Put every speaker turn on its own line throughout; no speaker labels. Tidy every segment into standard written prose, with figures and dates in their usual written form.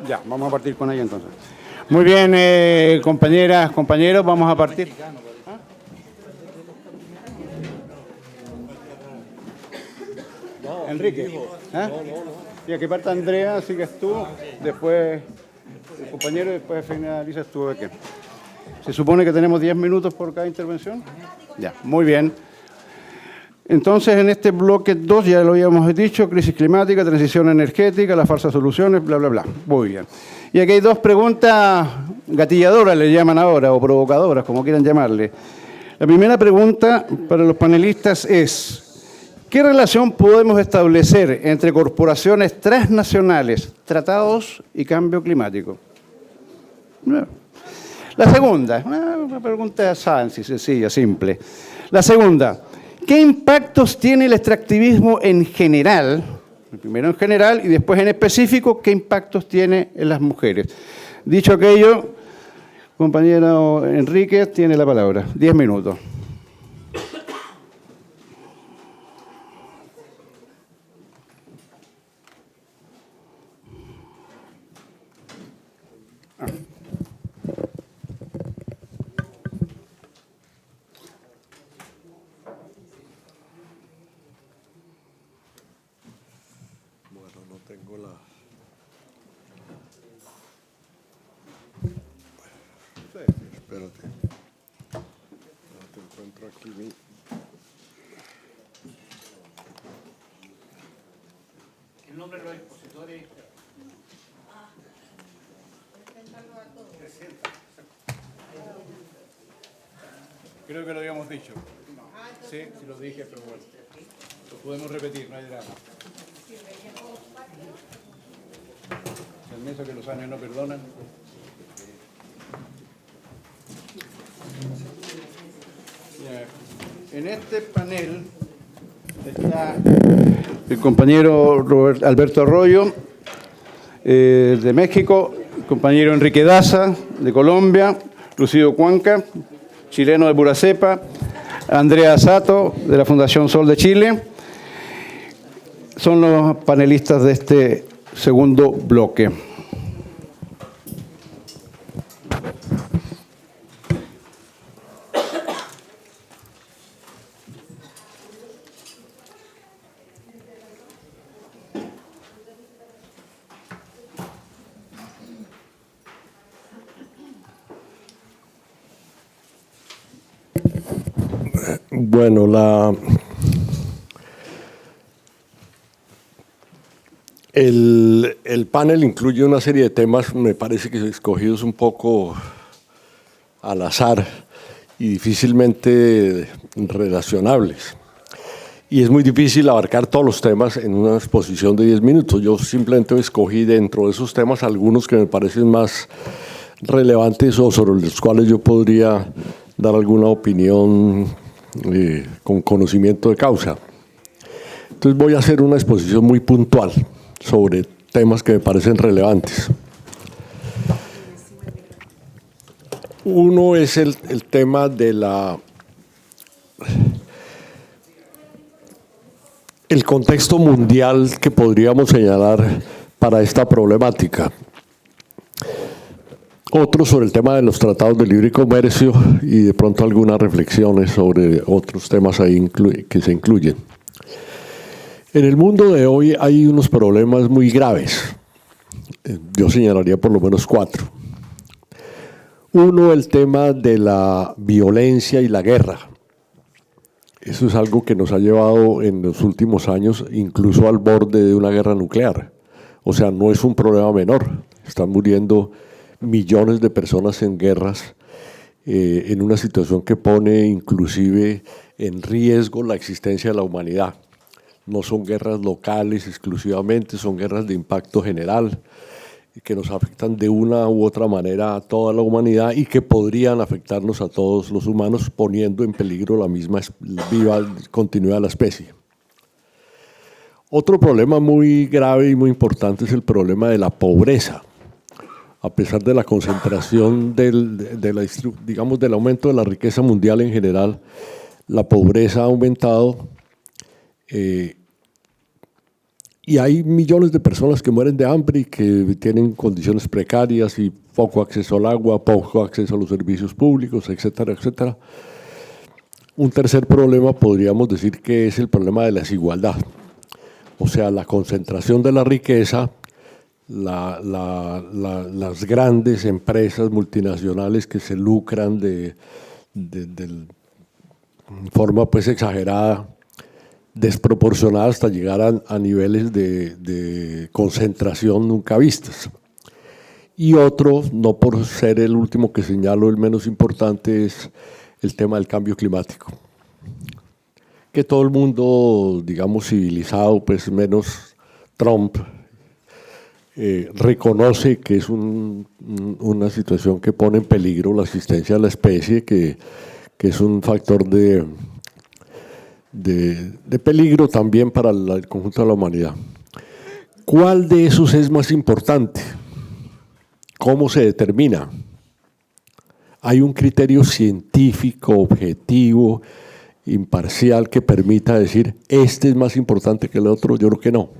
Ya, vamos a partir con ella entonces. Muy bien, compañeras, compañeros, vamos a partir. Enrique. Y aquí parte Andrea, sigues tú, después el compañero y después finalizas tú. ¿De qué? ¿Se supone que tenemos 10 minutos por cada intervención? Ya, muy bien. Entonces, en este bloque 2, ya lo habíamos dicho, crisis climática, transición energética, las falsas soluciones, bla, bla, bla. Muy bien. Y aquí hay dos preguntas gatilladoras, le llaman ahora, o provocadoras, como quieran llamarle. La primera pregunta para los panelistas es: ¿qué relación podemos establecer entre corporaciones transnacionales, tratados y cambio climático? La segunda, una pregunta sencilla, simple. La segunda: ¿qué impactos tiene el extractivismo en general? Primero en general y después en específico, ¿qué impactos tiene en las mujeres? Dicho aquello, compañero Enrique tiene la palabra. 10 minutos.
Espérate. No te encuentro aquí mi...
El nombre de los expositores. Creo que lo habíamos dicho. Sí, sí lo dije, pero bueno. Lo podemos repetir, no hay drama. Permiso que los años no perdonan. En este panel está el compañero Alberto Arroyo, de México, el compañero Enrique Daza, de Colombia, Lucido Cuanca, chileno de pura cepa, Andrea Sato, de la Fundación Sol de Chile. Son los panelistas de este segundo bloque.
Bueno, el panel incluye una serie de temas, me parece que escogidos un poco al azar y difícilmente relacionables. Y es muy difícil abarcar todos los temas en una exposición de 10 minutos. Yo simplemente escogí dentro de esos temas algunos que me parecen más relevantes o sobre los cuales yo podría dar alguna opinión con conocimiento de causa. Entonces voy a hacer una exposición muy puntual sobre temas que me parecen relevantes. Uno es el tema de el contexto mundial que podríamos señalar para esta problemática. Otro sobre el tema de los tratados de libre comercio y de pronto algunas reflexiones sobre otros temas ahí que se incluyen. En el mundo de hoy hay unos problemas muy graves. Yo señalaría por lo menos 4. Uno, el tema de la violencia y la guerra. Eso es algo que nos ha llevado en los últimos años incluso al borde de una guerra nuclear. O sea, no es un problema menor. Están muriendo millones de personas en guerras, en una situación que pone inclusive en riesgo la existencia de la humanidad. No son guerras locales exclusivamente, son guerras de impacto general que nos afectan de una u otra manera a toda la humanidad y que podrían afectarnos a todos los humanos, poniendo en peligro la misma viva continuidad de la especie. Otro problema muy grave y muy importante es el problema de la pobreza. A pesar de la concentración digamos, del aumento de la riqueza mundial en general, la pobreza ha aumentado y Y hay millones de personas que mueren de hambre y que tienen condiciones precarias y poco acceso al agua, poco acceso a los servicios públicos, etcétera, etcétera. Un tercer problema podríamos decir que es el problema de la desigualdad. O sea, la concentración de la riqueza, las grandes empresas multinacionales que se lucran de forma pues exagerada, desproporcionada hasta llegar a niveles de concentración nunca vistas. Y otro, no por ser el último que señalo, el menos importante, es el tema del cambio climático. Que todo el mundo, digamos, civilizado, pues menos Trump, reconoce que es una situación que pone en peligro la existencia de la especie, que es un factor de peligro también para el conjunto de la humanidad. ¿Cuál de esos es más importante? ¿Cómo se determina? ¿Hay un criterio científico, objetivo, imparcial que permita decir este es más importante que el otro? Yo creo que no.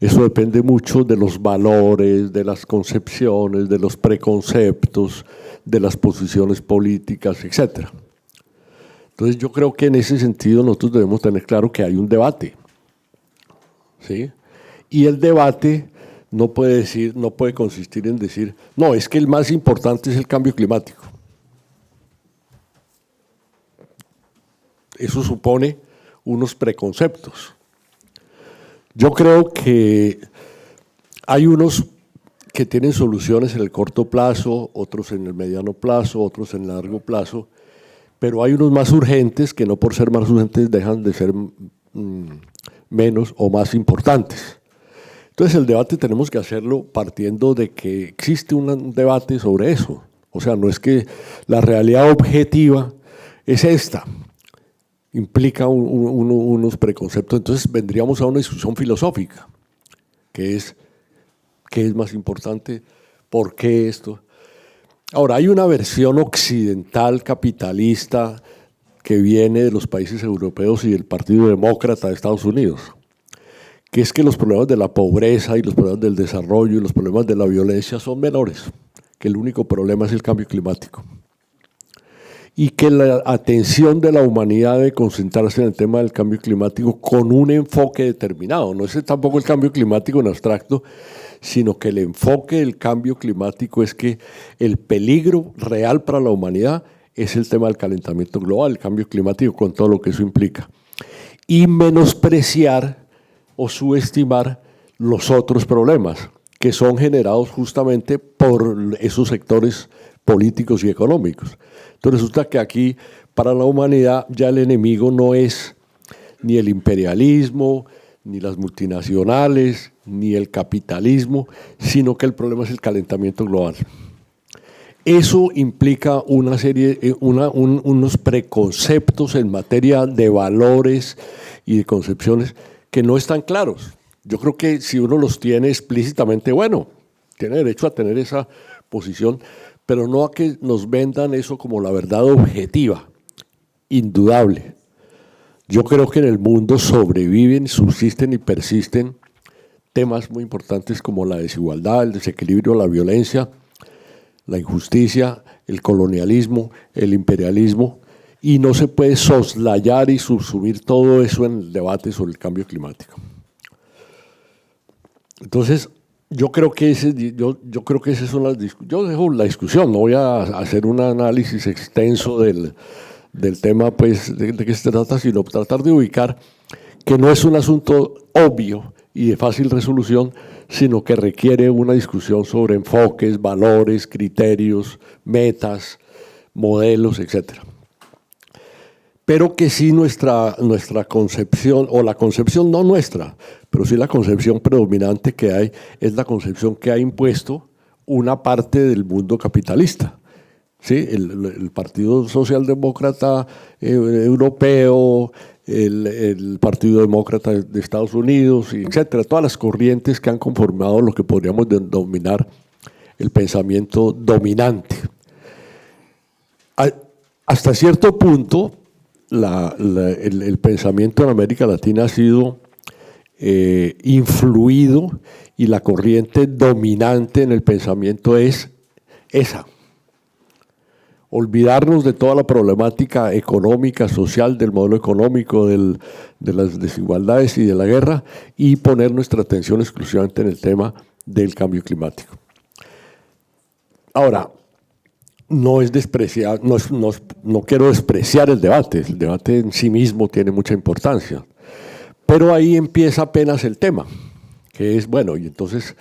Eso depende mucho de los valores, de las concepciones, de los preconceptos, de las posiciones políticas, etc. Entonces yo creo que en ese sentido nosotros debemos tener claro que hay un debate, ¿sí? Y el debate no puede consistir en decir, no, es que el más importante es el cambio climático. Eso supone unos preconceptos. Yo creo que hay unos que tienen soluciones en el corto plazo, otros en el mediano plazo, otros en el largo plazo, pero hay unos más urgentes que no por ser más urgentes dejan de ser menos o más importantes. Entonces el debate tenemos que hacerlo partiendo de que existe un debate sobre eso. O sea, no es que la realidad objetiva es esta, implica unos preconceptos. Entonces vendríamos a una discusión filosófica, que es ¿qué es más importante? ¿Por qué esto? Ahora, hay una versión occidental capitalista que viene de los países europeos y del Partido Demócrata de Estados Unidos, que es que los problemas de la pobreza y los problemas del desarrollo y los problemas de la violencia son menores, que el único problema es el cambio climático. Y que la atención de la humanidad debe concentrarse en el tema del cambio climático con un enfoque determinado. No es tampoco el cambio climático en abstracto, sino que el enfoque del cambio climático es que el peligro real para la humanidad es el tema del calentamiento global, el cambio climático con todo lo que eso implica. Y menospreciar o subestimar los otros problemas que son generados justamente por esos sectores políticos y económicos. Entonces resulta que aquí para la humanidad ya el enemigo no es ni el imperialismo, ni las multinacionales, ni el capitalismo, sino que el problema es el calentamiento global. Eso implica una serie, unos preconceptos en materia de valores y de concepciones que no están claros. Yo creo que si uno los tiene explícitamente, bueno, tiene derecho a tener esa posición, pero no a que nos vendan eso como la verdad objetiva, indudable. Yo creo que en el mundo sobreviven, subsisten y persisten temas muy importantes como la desigualdad, el desequilibrio, la violencia, la injusticia, el colonialismo, el imperialismo, y no se puede soslayar y subsumir todo eso en el debate sobre el cambio climático. Entonces, yo creo que esas son las discusiones. Yo dejo la discusión, no voy a hacer un análisis extenso del tema pues, de qué se trata, sino tratar de ubicar que no es un asunto obvio y de fácil resolución, sino que requiere una discusión sobre enfoques, valores, criterios, metas, modelos, etc. Pero que sí nuestra concepción, o la concepción no nuestra, pero sí la concepción predominante que hay, es la concepción que ha impuesto una parte del mundo capitalista. ¿Sí? El Partido Socialdemócrata Europeo, el Partido Demócrata de Estados Unidos, etcétera, todas las corrientes que han conformado lo que podríamos denominar el pensamiento dominante. Hasta cierto punto, el pensamiento en América Latina ha sido influido y la corriente dominante en el pensamiento es esa. Olvidarnos de toda la problemática económica, social, del modelo económico, de las desigualdades y de la guerra, y poner nuestra atención exclusivamente en el tema del cambio climático. Ahora, no quiero despreciar el debate en sí mismo tiene mucha importancia, pero ahí empieza apenas el tema, que es, bueno, y entonces,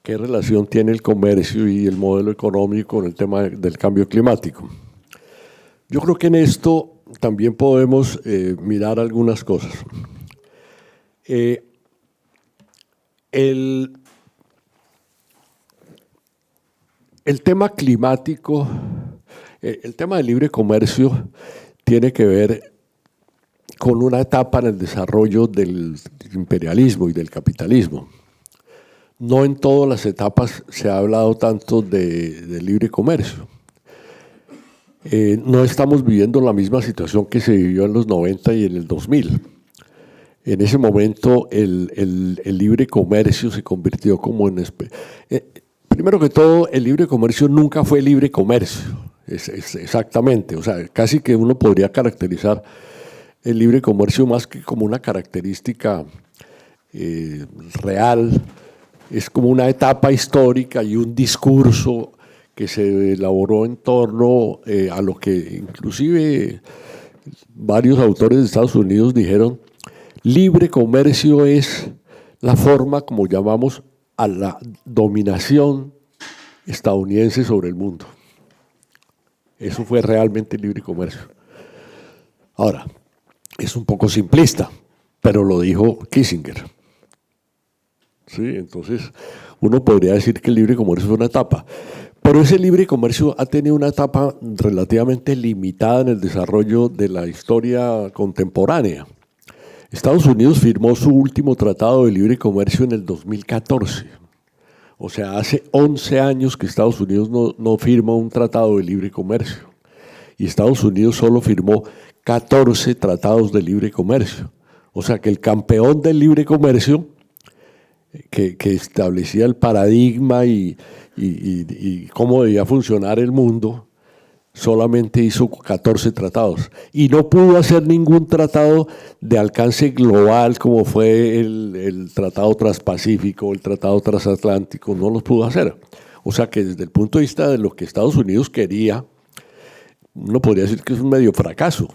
¿qué relación tiene el comercio y el modelo económico con el tema del cambio climático? Yo creo que en esto también podemos mirar algunas cosas. El tema climático, el tema del libre comercio tiene que ver con una etapa en el desarrollo del imperialismo y del capitalismo. No en todas las etapas se ha hablado tanto de libre comercio. No estamos viviendo la misma situación que se vivió en los 90 y en el 2000. En ese momento el libre comercio se convirtió como en... primero que todo, el libre comercio nunca fue libre comercio, exactamente. O sea, casi que uno podría caracterizar el libre comercio más que como una característica real. Es como una etapa histórica y un discurso que se elaboró en torno a lo que inclusive varios autores de Estados Unidos dijeron: libre comercio es la forma como llamamos a la dominación estadounidense sobre el mundo. Eso fue realmente libre comercio. Ahora, es un poco simplista, pero lo dijo Kissinger. ¿Sí? Entonces, uno podría decir que el libre comercio fue una etapa. Pero ese libre comercio ha tenido una etapa relativamente limitada en el desarrollo de la historia contemporánea. Estados Unidos firmó su último tratado de libre comercio en el 2014. O sea, hace 11 años que Estados Unidos no firma un tratado de libre comercio. Y Estados Unidos solo firmó 14 tratados de libre comercio. O sea que el campeón del libre comercio, que establecía el paradigma y cómo debía funcionar el mundo, solamente hizo 14 tratados y no pudo hacer ningún tratado de alcance global como fue el Tratado Transpacífico, el Tratado Transatlántico, no los pudo hacer. O sea que desde el punto de vista de lo que Estados Unidos quería, uno podría decir que es un medio fracaso.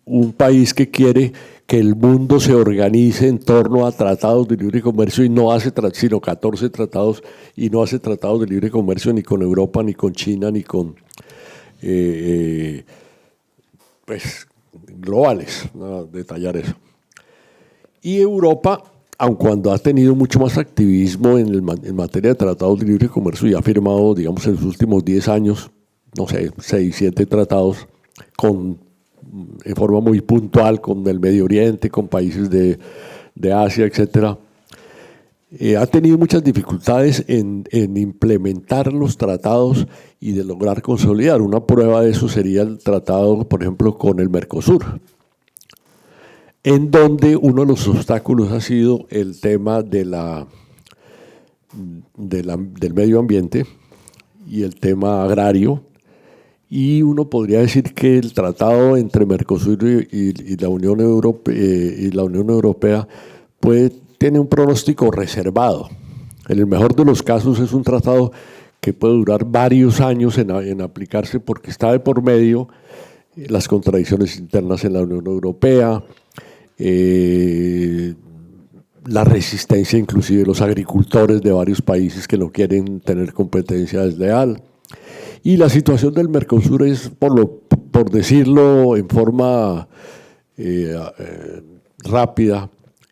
Un país que quiere que el mundo se organice en torno a tratados de libre comercio y no hace sino 14 tratados, y no hace tratados de libre comercio ni con Europa, ni con China, ni con pues globales, no detallar eso. Y Europa, aun cuando ha tenido mucho más activismo en materia de tratados de libre comercio y ha firmado, digamos, en los últimos 10 años, no sé, 6, 7 tratados en forma muy puntual con el Medio Oriente, con países de Asia, etc. Ha tenido muchas dificultades en implementar los tratados y de lograr consolidar. Una prueba de eso sería el tratado, por ejemplo, con el Mercosur, en donde uno de los obstáculos ha sido el tema del medio ambiente y el tema agrario. Y uno podría decir que el tratado entre Mercosur y la Unión Europea tiene un pronóstico reservado. En el mejor de los casos es un tratado que puede durar varios años en aplicarse, porque está de por medio las contradicciones internas en la Unión Europea, la resistencia inclusive de los agricultores de varios países que no quieren tener competencia desleal. Y la situación del Mercosur es, por decirlo en forma rápida,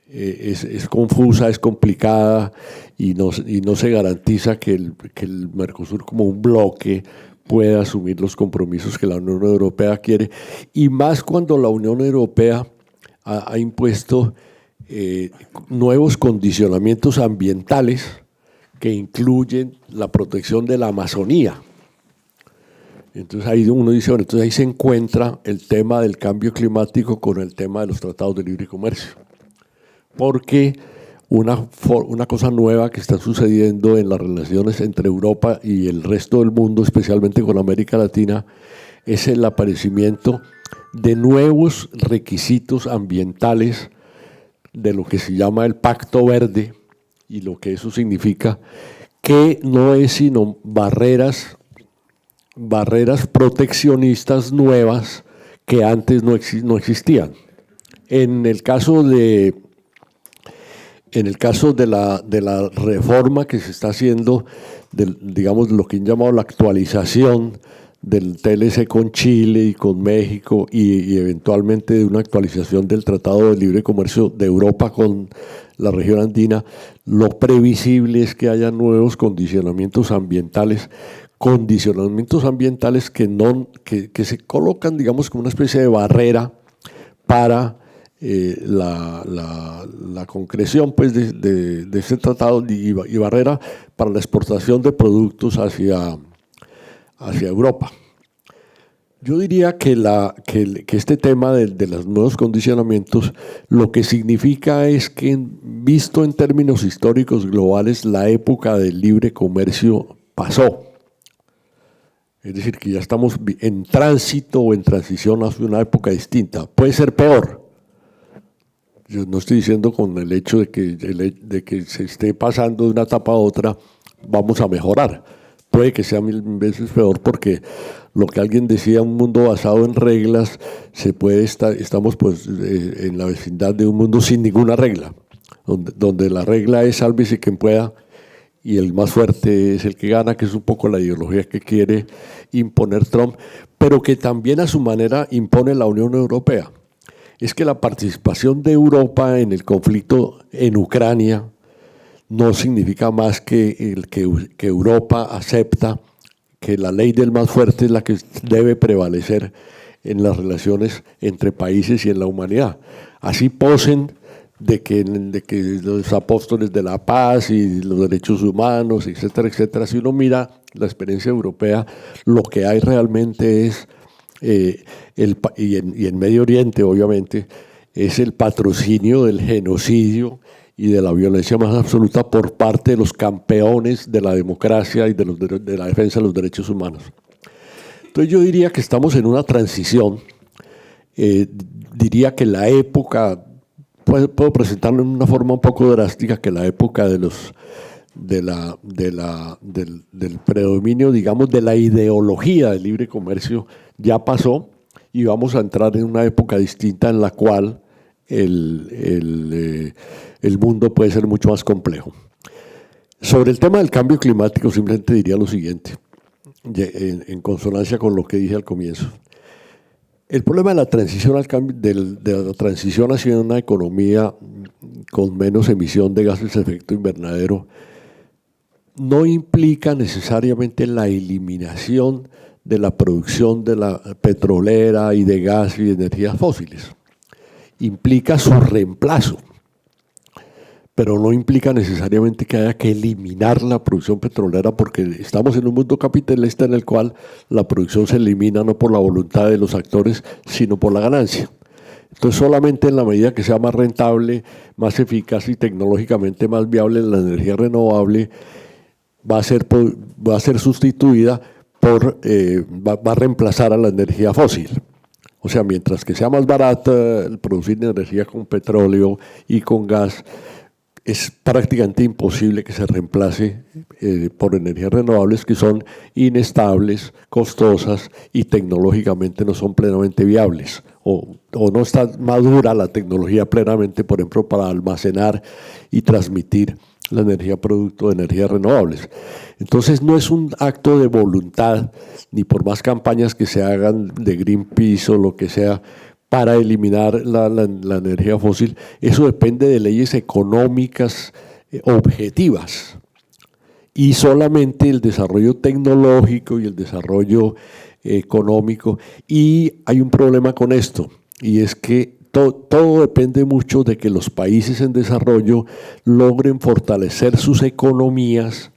es confusa, es complicada y no se garantiza que el Mercosur como un bloque pueda asumir los compromisos que la Unión Europea quiere. Y más cuando la Unión Europea ha impuesto nuevos condicionamientos ambientales que incluyen la protección de la Amazonía. Entonces ahí uno dice, bueno, entonces ahí se encuentra el tema del cambio climático con el tema de los tratados de libre comercio. Porque una cosa nueva que está sucediendo en las relaciones entre Europa y el resto del mundo, especialmente con América Latina, es el aparecimiento de nuevos requisitos ambientales de lo que se llama el Pacto Verde, y lo que eso significa, que no es sino barreras proteccionistas nuevas que antes no existían. En el caso de la reforma que se está haciendo, digamos, lo que han llamado la actualización del TLC con Chile y con México y eventualmente de una actualización del Tratado de Libre Comercio de Europa con la región andina, lo previsible es que haya nuevos condicionamientos ambientales que se colocan, digamos, como una especie de barrera para la concreción pues, de este tratado y barrera para la exportación de productos hacia Europa. Yo diría que este tema de los nuevos condicionamientos lo que significa es que, visto en términos históricos globales, la época del libre comercio pasó. Es decir, que ya estamos en tránsito o en transición hacia una época distinta. Puede ser peor. Yo no estoy diciendo con el hecho de que se esté pasando de una etapa a otra, vamos a mejorar. Puede que sea 1000 veces peor porque lo que alguien decía, un mundo basado en reglas, estamos pues en la vecindad de un mundo sin ninguna regla, donde la regla es sálvese quien pueda y el más fuerte es el que gana, que es un poco la ideología que quiere imponer Trump, pero que también a su manera impone la Unión Europea. Es que la participación de Europa en el conflicto en Ucrania no significa más que Europa acepta que la ley del más fuerte es la que debe prevalecer en las relaciones entre países y en la humanidad. Así posen de que los apóstoles de la paz y los derechos humanos, etcétera, etcétera. Si uno mira la experiencia europea, lo que hay realmente es, y en Medio Oriente obviamente, es el patrocinio del genocidio y de la violencia más absoluta por parte de los campeones de la democracia y de la defensa de los derechos humanos. Entonces yo diría que estamos en una transición, diría que la época, puedo presentarlo en una forma un poco drástica, que la época del predominio, digamos, de la ideología del libre comercio ya pasó y vamos a entrar en una época distinta en la cual el mundo puede ser mucho más complejo. Sobre el tema del cambio climático simplemente diría lo siguiente, en consonancia con lo que dije al comienzo. El problema de la transición hacia una economía con menos emisión de gases de efecto invernadero no implica necesariamente la eliminación de la producción de la petrolera y de gas y de energías fósiles. Implica su reemplazo, pero no implica necesariamente que haya que eliminar la producción petrolera, porque estamos en un mundo capitalista en el cual la producción se elimina no por la voluntad de los actores, sino por la ganancia. Entonces, solamente en la medida que sea más rentable, más eficaz y tecnológicamente más viable la energía renovable, va a ser sustituida va a reemplazar a la energía fósil. O sea, mientras que sea más barata el producir energía con petróleo y con gas, es prácticamente imposible que se reemplace por energías renovables que son inestables, costosas y tecnológicamente no son plenamente viables o no está madura la tecnología plenamente, por ejemplo, para almacenar y transmitir la energía producto de energías renovables. Entonces no es un acto de voluntad, ni por más campañas que se hagan de Greenpeace o lo que sea, para eliminar la energía fósil. Eso depende de leyes económicas objetivas y solamente el desarrollo tecnológico y el desarrollo económico. Y hay un problema con esto, y es que todo depende mucho de que los países en desarrollo logren fortalecer sus economías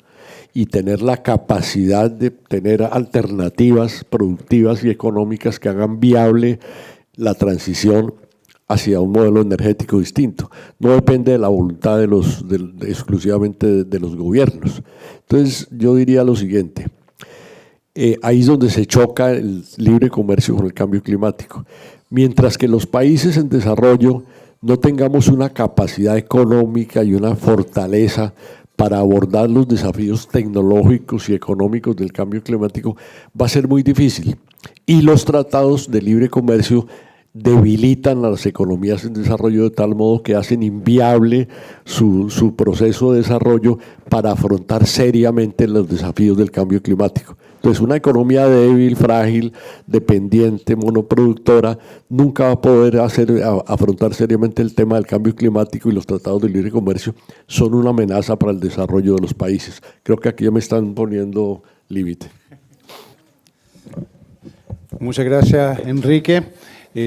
y tener la capacidad de tener alternativas productivas y económicas que hagan viable la transición hacia un modelo energético distinto. No depende de la voluntad exclusivamente de los gobiernos. Entonces, yo diría lo siguiente. Ahí es donde se choca el libre comercio con el cambio climático. Mientras que los países en desarrollo no tengamos una capacidad económica y una fortaleza para abordar los desafíos tecnológicos y económicos del cambio climático, va a ser muy difícil. Y los tratados de libre comercio debilitan a las economías en desarrollo de tal modo que hacen inviable su proceso de desarrollo para afrontar seriamente los desafíos del cambio climático. Entonces, una economía débil, frágil, dependiente, monoproductora, nunca va a poder afrontar seriamente el tema del cambio climático, y los tratados de libre comercio son una amenaza para el desarrollo de los países. Creo que aquí ya me están poniendo límite.
Muchas gracias, Enrique.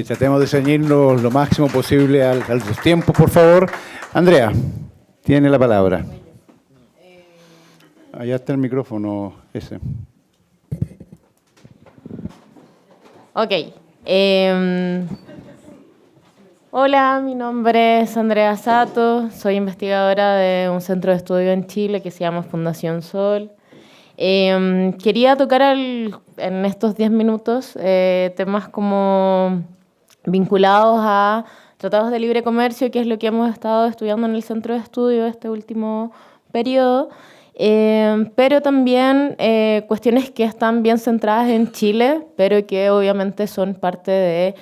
Tratemos de ceñirnos lo máximo posible a los tiempos, por favor. Andrea, tiene la palabra. Allá está el micrófono ese.
Ok. Hola, mi nombre es Andrea Sato, soy investigadora de un centro de estudio en Chile que se llama Fundación Sol. Quería tocar en estos 10 minutos temas como vinculados a tratados de libre comercio, que es lo que hemos estado estudiando en el centro de estudio este último periodo, pero también cuestiones que están bien centradas en Chile, pero que obviamente son parte de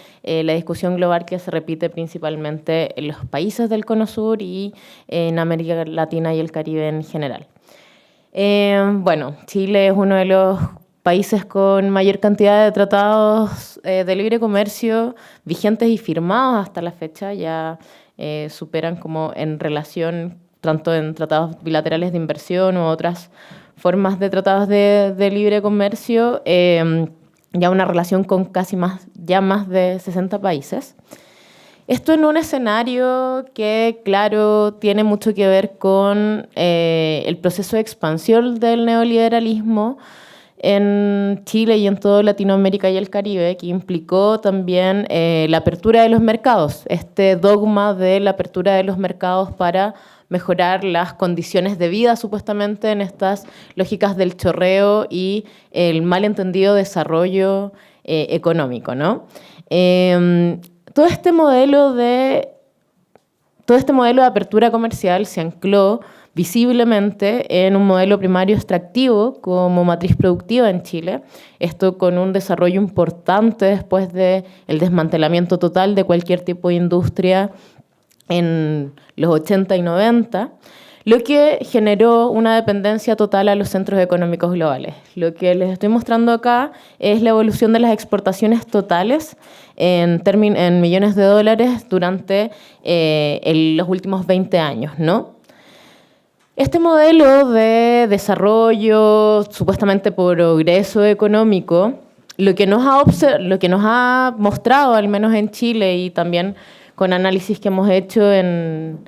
la discusión global que se repite principalmente en los países del Cono Sur y en América Latina y el Caribe en general. Bueno, Chile es uno de los países con mayor cantidad de tratados de libre comercio vigentes y firmados hasta la fecha. Ya superan como en relación, tanto en tratados bilaterales de inversión u otras formas de tratados de libre comercio, ya una relación con casi más de 60 países. Esto en un escenario que, claro, tiene mucho que ver con el proceso de expansión del neoliberalismo en Chile y en toda Latinoamérica y el Caribe, que implicó también la apertura de los mercados, este dogma de la apertura de los mercados para mejorar las condiciones de vida, supuestamente, en estas lógicas del chorreo y el malentendido desarrollo económico, ¿no? Todo este modelo de apertura comercial se ancló visiblemente en un modelo primario extractivo como matriz productiva en Chile, esto con un desarrollo importante después del desmantelamiento total de cualquier tipo de industria en los 80 y 90, lo que generó una dependencia total a los centros económicos globales. Lo que les estoy mostrando acá es la evolución de las exportaciones totales en millones de dólares durante los últimos 20 años, ¿no? Este modelo de desarrollo, supuestamente progreso económico, lo que nos ha mostrado, al menos en Chile y también con análisis que hemos hecho en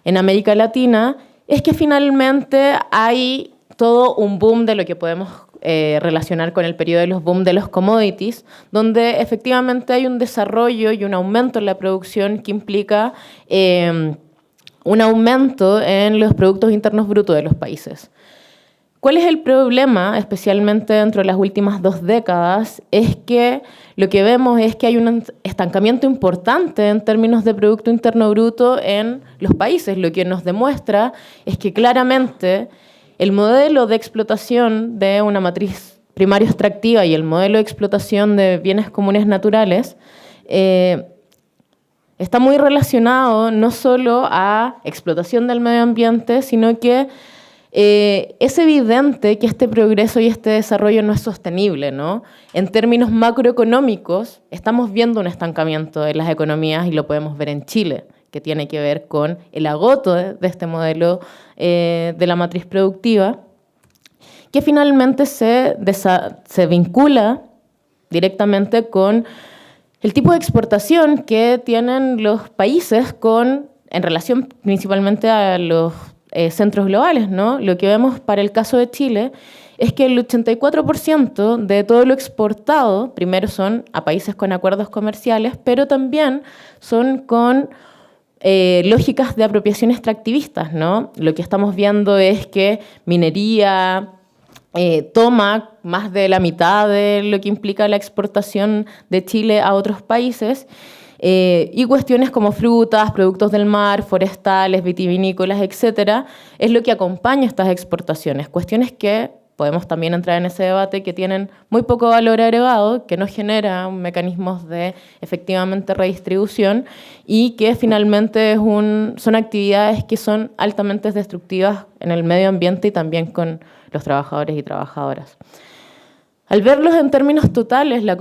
América Latina, es que finalmente hay todo un boom de lo que podemos relacionar con el periodo de los boom de los commodities, donde efectivamente hay un desarrollo y un aumento en la producción que implica un aumento en los productos internos brutos de los países. ¿Cuál es el problema, especialmente dentro de las últimas 2 décadas? Es que lo que vemos es que hay un estancamiento importante en términos de Producto Interno Bruto en los países. Lo que nos demuestra es que claramente el modelo de explotación de una matriz primaria extractiva y el modelo de explotación de bienes comunes naturales está muy relacionado no solo a explotación del medio ambiente, sino que es evidente que este progreso y este desarrollo no es sostenible, ¿no? En términos macroeconómicos, estamos viendo un estancamiento de las economías y lo podemos ver en Chile, que tiene que ver con el agoto de este modelo de la matriz productiva, que finalmente se vincula directamente con el tipo de exportación que tienen los países en relación principalmente a los centros globales, ¿no? Lo que vemos para el caso de Chile es que el 84% de todo lo exportado, primero son a países con acuerdos comerciales, pero también son con lógicas de apropiación extractivistas, ¿no? Lo que estamos viendo es que minería toma más de la mitad de lo que implica la exportación de Chile a otros países, y cuestiones como frutas, productos del mar, forestales, vitivinícolas, etcétera, es lo que acompaña estas exportaciones. Cuestiones que podemos también entrar en ese debate, que tienen muy poco valor agregado, que no generan mecanismos de efectivamente redistribución y que finalmente son actividades que son altamente destructivas en el medio ambiente y también con los trabajadores y trabajadoras. Al verlos en términos totales, la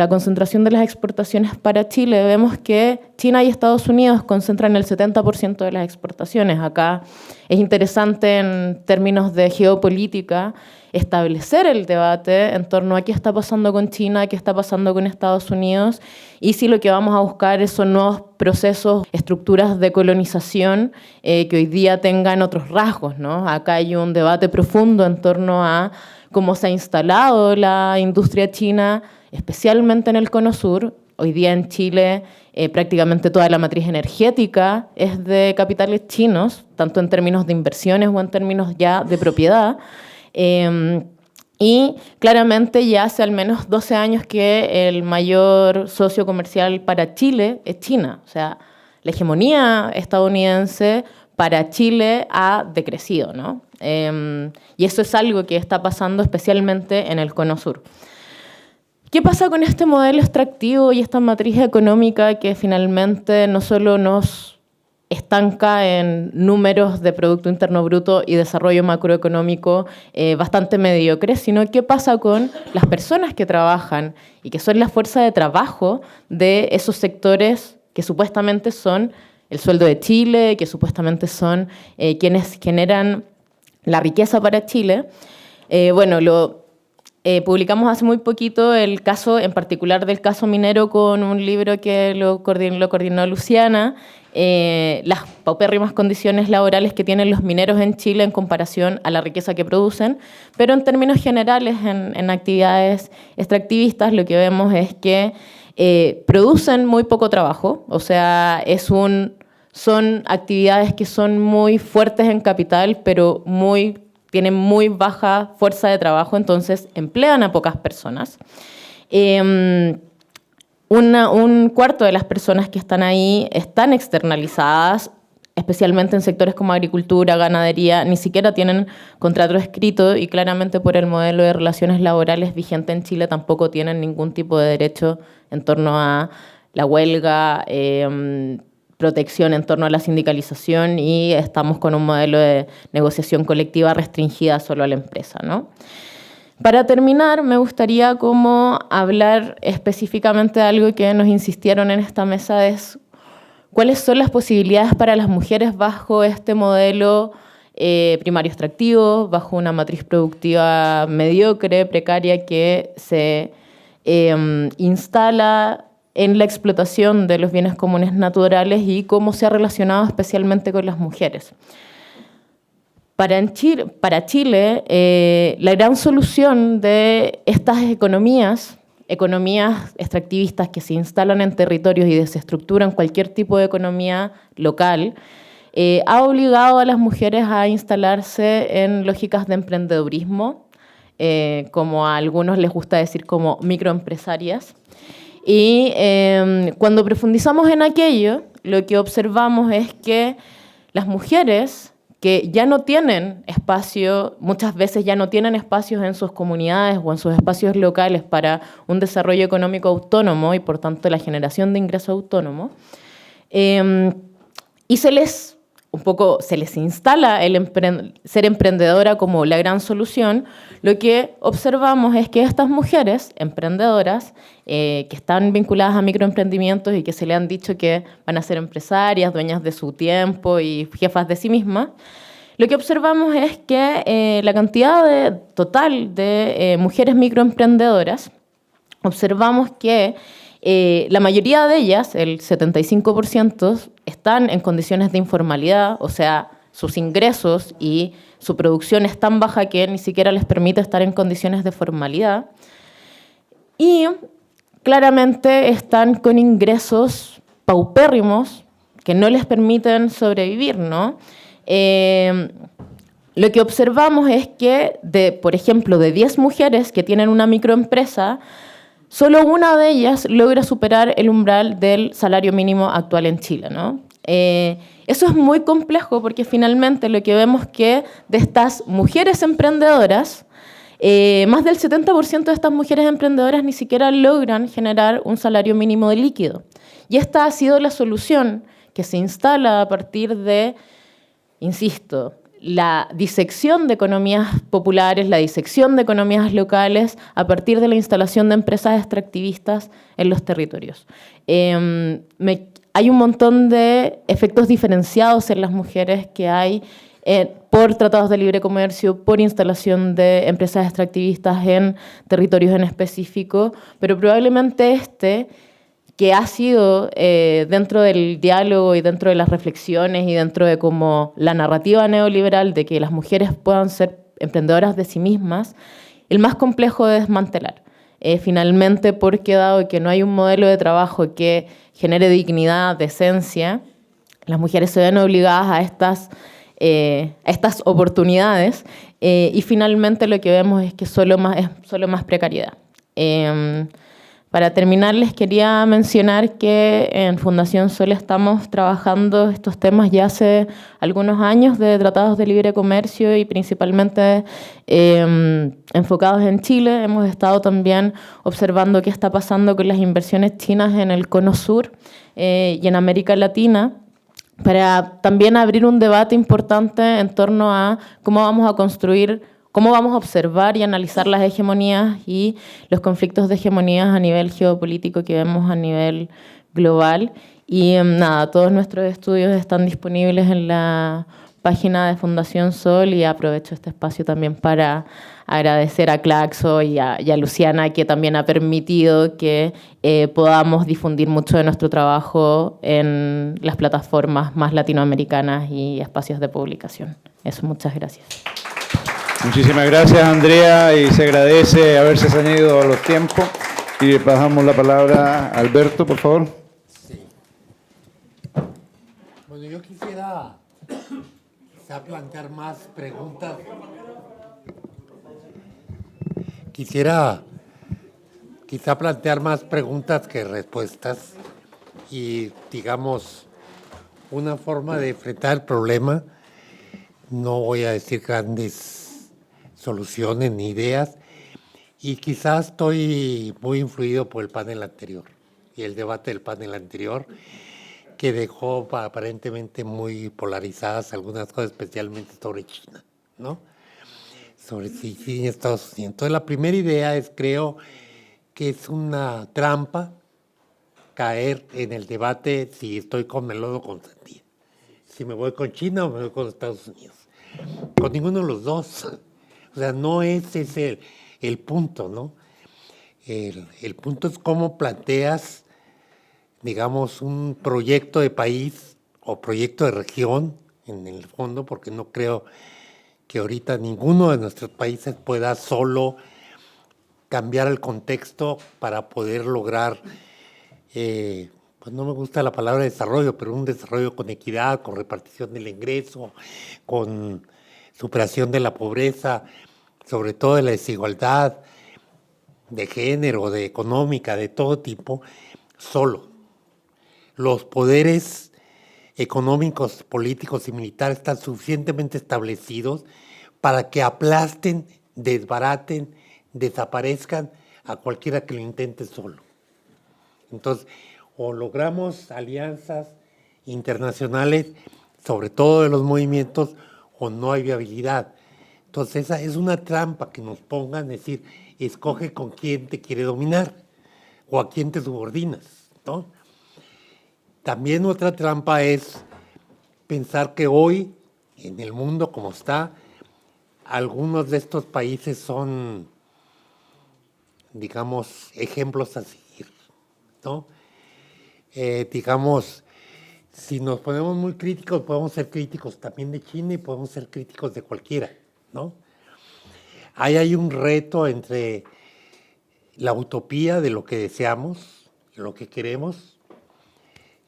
concentración de las exportaciones para Chile, vemos que China y Estados Unidos concentran el 70% de las exportaciones. Acá es interesante en términos de geopolítica establecer el debate en torno a qué está pasando con China, qué está pasando con Estados Unidos, y si lo que vamos a buscar son nuevos procesos, estructuras de colonización que hoy día tengan otros rasgos, ¿no? Acá hay un debate profundo en torno a cómo se ha instalado la industria china, especialmente en el Cono Sur. Hoy día en Chile prácticamente toda la matriz energética es de capitales chinos, tanto en términos de inversiones o en términos ya de propiedad. Y claramente ya hace al menos 12 años que el mayor socio comercial para Chile es China. O sea, la hegemonía estadounidense para Chile ha decrecido, ¿no? Y eso es algo que está pasando especialmente en el Cono Sur. ¿Qué pasa con este modelo extractivo y esta matriz económica que finalmente no solo nos estanca en números de Producto Interno Bruto y desarrollo macroeconómico bastante mediocres, sino qué pasa con las personas que trabajan y que son la fuerza de trabajo de esos sectores que supuestamente son el sueldo de Chile, que supuestamente son quienes generan la riqueza para Chile? Publicamos hace muy poquito el caso, en particular del caso minero, con un libro que lo coordinó Luciana, las paupérrimas condiciones laborales que tienen los mineros en Chile en comparación a la riqueza que producen, pero en términos generales, en actividades extractivistas, lo que vemos es que producen muy poco trabajo, o sea, son actividades que son muy fuertes en capital, pero tienen muy baja fuerza de trabajo, entonces emplean a pocas personas. Un cuarto de las personas que están ahí están externalizadas, especialmente en sectores como agricultura, ganadería, ni siquiera tienen contrato escrito y claramente por el modelo de relaciones laborales vigente en Chile tampoco tienen ningún tipo de derecho en torno a la huelga, protección en torno a la sindicalización, y estamos con un modelo de negociación colectiva restringida solo a la empresa, ¿no? Para terminar, me gustaría como hablar específicamente de algo que nos insistieron en esta mesa, es cuáles son las posibilidades para las mujeres bajo este modelo primario extractivo, bajo una matriz productiva mediocre, precaria, que se instala en la explotación de los bienes comunes naturales y cómo se ha relacionado especialmente con las mujeres. Para Chile, la gran solución de estas economías extractivistas que se instalan en territorios y desestructuran cualquier tipo de economía local, ha obligado a las mujeres a instalarse en lógicas de emprendedurismo, como a algunos les gusta decir como microempresarias. Y cuando profundizamos en aquello, lo que observamos es que las mujeres que ya no tienen espacio, muchas veces ya no tienen espacios en sus comunidades o en sus espacios locales para un desarrollo económico autónomo y por tanto la generación de ingreso autónomo, y se les instala ser emprendedora como la gran solución. Lo que observamos es que estas mujeres emprendedoras que están vinculadas a microemprendimientos y que se le han dicho que van a ser empresarias, dueñas de su tiempo y jefas de sí mismas, lo que observamos es que la cantidad total de mujeres microemprendedoras, observamos que la mayoría de ellas, el 75%, están en condiciones de informalidad, o sea, sus ingresos y su producción es tan baja que ni siquiera les permite estar en condiciones de formalidad. Y claramente están con ingresos paupérrimos que no les permiten sobrevivir, ¿no? Lo que observamos es que, por ejemplo, de 10 mujeres que tienen una microempresa, solo una de ellas logra superar el umbral del salario mínimo actual en Chile, ¿no? Eso es muy complejo porque finalmente lo que vemos es que de estas mujeres emprendedoras, más del 70% de estas mujeres emprendedoras ni siquiera logran generar un salario mínimo de líquido. Y esta ha sido la solución que se instala a partir de, insisto, la disección de economías populares, la disección de economías locales a partir de la instalación de empresas extractivistas en los territorios. Hay un montón de efectos diferenciados en las mujeres que hay por tratados de libre comercio, por instalación de empresas extractivistas en territorios en específico, pero probablemente que ha sido dentro del diálogo y dentro de las reflexiones y dentro de como la narrativa neoliberal de que las mujeres puedan ser emprendedoras de sí mismas, el más complejo de desmantelar. Finalmente, porque dado que no hay un modelo de trabajo que genere dignidad, decencia, las mujeres se ven obligadas a estas oportunidades y finalmente lo que vemos es que es solo más precariedad. Para terminar, les quería mencionar que en Fundación Sol estamos trabajando estos temas ya hace algunos años de tratados de libre comercio y principalmente enfocados en Chile. Hemos estado también observando qué está pasando con las inversiones chinas en el Cono Sur y en América Latina, para también abrir un debate importante en torno a cómo vamos a observar y analizar las hegemonías y los conflictos de hegemonías a nivel geopolítico que vemos a nivel global. Y nada, todos nuestros estudios están disponibles en la página de Fundación Sol y aprovecho este espacio también para agradecer a Claxo y a Luciana, que también ha permitido que podamos difundir mucho de nuestro trabajo en las plataformas más latinoamericanas y espacios de publicación. Eso, muchas gracias.
Muchísimas gracias, Andrea, y se agradece haberse ceñido a los tiempos. Y pasamos la palabra a Alberto, por favor.
Sí. Bueno, yo quisiera plantear más preguntas. Quisiera plantear más preguntas que respuestas y, digamos, una forma de enfrentar el problema. No voy a decir grandes soluciones ni ideas, y quizás estoy muy influido por el panel anterior y el debate del panel anterior, que dejó aparentemente muy polarizadas algunas cosas, especialmente sobre China, ¿no? Sobre si en Estados Unidos. Entonces, la primera idea creo que es una trampa caer en el debate si estoy con Melón o con Sandía, si me voy con China o me voy con Estados Unidos. Con ninguno de los dos. O sea, no es ese el punto, ¿no? El punto es cómo planteas, digamos, un proyecto de país o proyecto de región, en el fondo, porque no creo que ahorita ninguno de nuestros países pueda solo cambiar el contexto para poder lograr, pues no me gusta la palabra desarrollo, pero un desarrollo con equidad, con repartición del ingreso, con superación de la pobreza, sobre todo de la desigualdad de género, de económica, de todo tipo, solo. Los poderes económicos, políticos y militares están suficientemente establecidos para que aplasten, desbaraten, desaparezcan a cualquiera que lo intente solo. Entonces, o logramos alianzas internacionales, sobre todo de los movimientos, o no hay viabilidad. Entonces, esa es una trampa que nos pongan, es decir, escoge con quién te quiere dominar o a quién te subordinas, ¿no? También otra trampa es pensar que hoy, en el mundo como está, algunos de estos países son, digamos, ejemplos a seguir, ¿no? Digamos, si nos ponemos muy críticos, podemos ser críticos también de China y podemos ser críticos de cualquiera, ¿no? Ahí hay un reto entre la utopía de lo que deseamos, lo que queremos,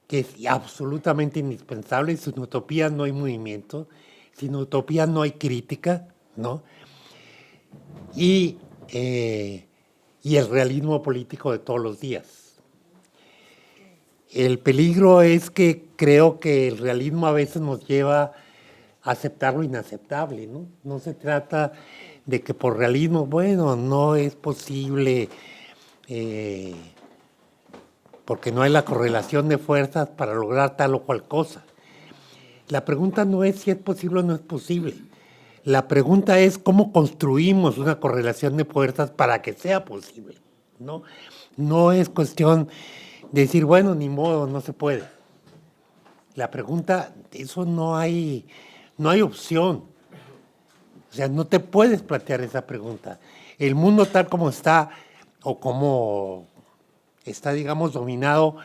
que es absolutamente indispensable. Sin utopía no hay movimiento, sin utopía no hay crítica, ¿no? Y el realismo político de todos los días. El peligro es que creo que el realismo a veces nos lleva a aceptar lo inaceptable, ¿no? No se trata de que por realismo, bueno, no es posible, porque no hay la correlación de fuerzas para lograr tal o cual cosa. La pregunta no es si es posible o no es posible. La pregunta es cómo construimos una correlación de fuerzas para que sea posible, ¿no? No es cuestión de decir, bueno, ni modo, no se puede. La pregunta, eso no hay opción. O sea, no te puedes plantear esa pregunta. El mundo tal como está, o como está, digamos, dominado,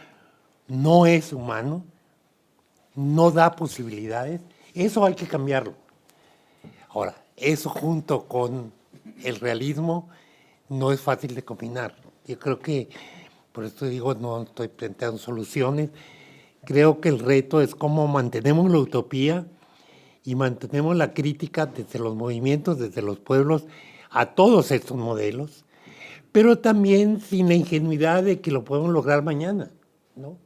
no es humano, no da posibilidades. Eso hay que cambiarlo. Ahora, eso junto con el realismo no es fácil de combinar. Yo creo que, por eso digo, no estoy planteando soluciones. Creo que el reto es cómo mantenemos la utopía y mantenemos la crítica desde los movimientos, desde los pueblos, a todos estos modelos, pero también sin la ingenuidad de que lo podemos lograr mañana, ¿no?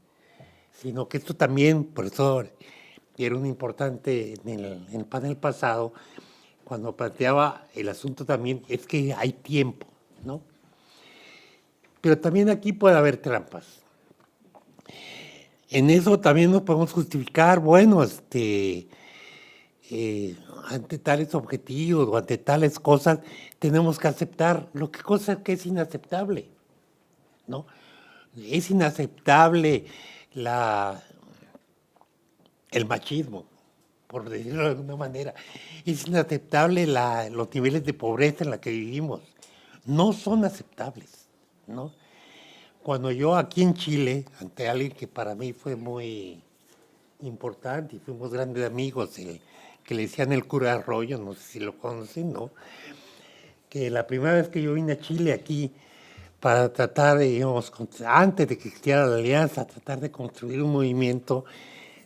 Sino que esto también, por eso era un importante en el panel pasado, cuando planteaba el asunto también, es que hay tiempo, ¿no? Pero también aquí puede haber trampas. En eso también nos podemos justificar, bueno, ante tales objetivos o ante tales cosas, tenemos que aceptar cosa que es inaceptable, ¿no? Es inaceptable el machismo, por decirlo de alguna manera. Es inaceptable los niveles de pobreza en la que vivimos. No son aceptables, ¿no? Cuando yo aquí en Chile, ante alguien que para mí fue muy importante y fuimos grandes amigos, que le decían el cura Arroyo, no sé si lo conocen, ¿no? Que la primera vez que yo vine a Chile aquí para tratar de, digamos, antes de que existiera la alianza, tratar de construir un movimiento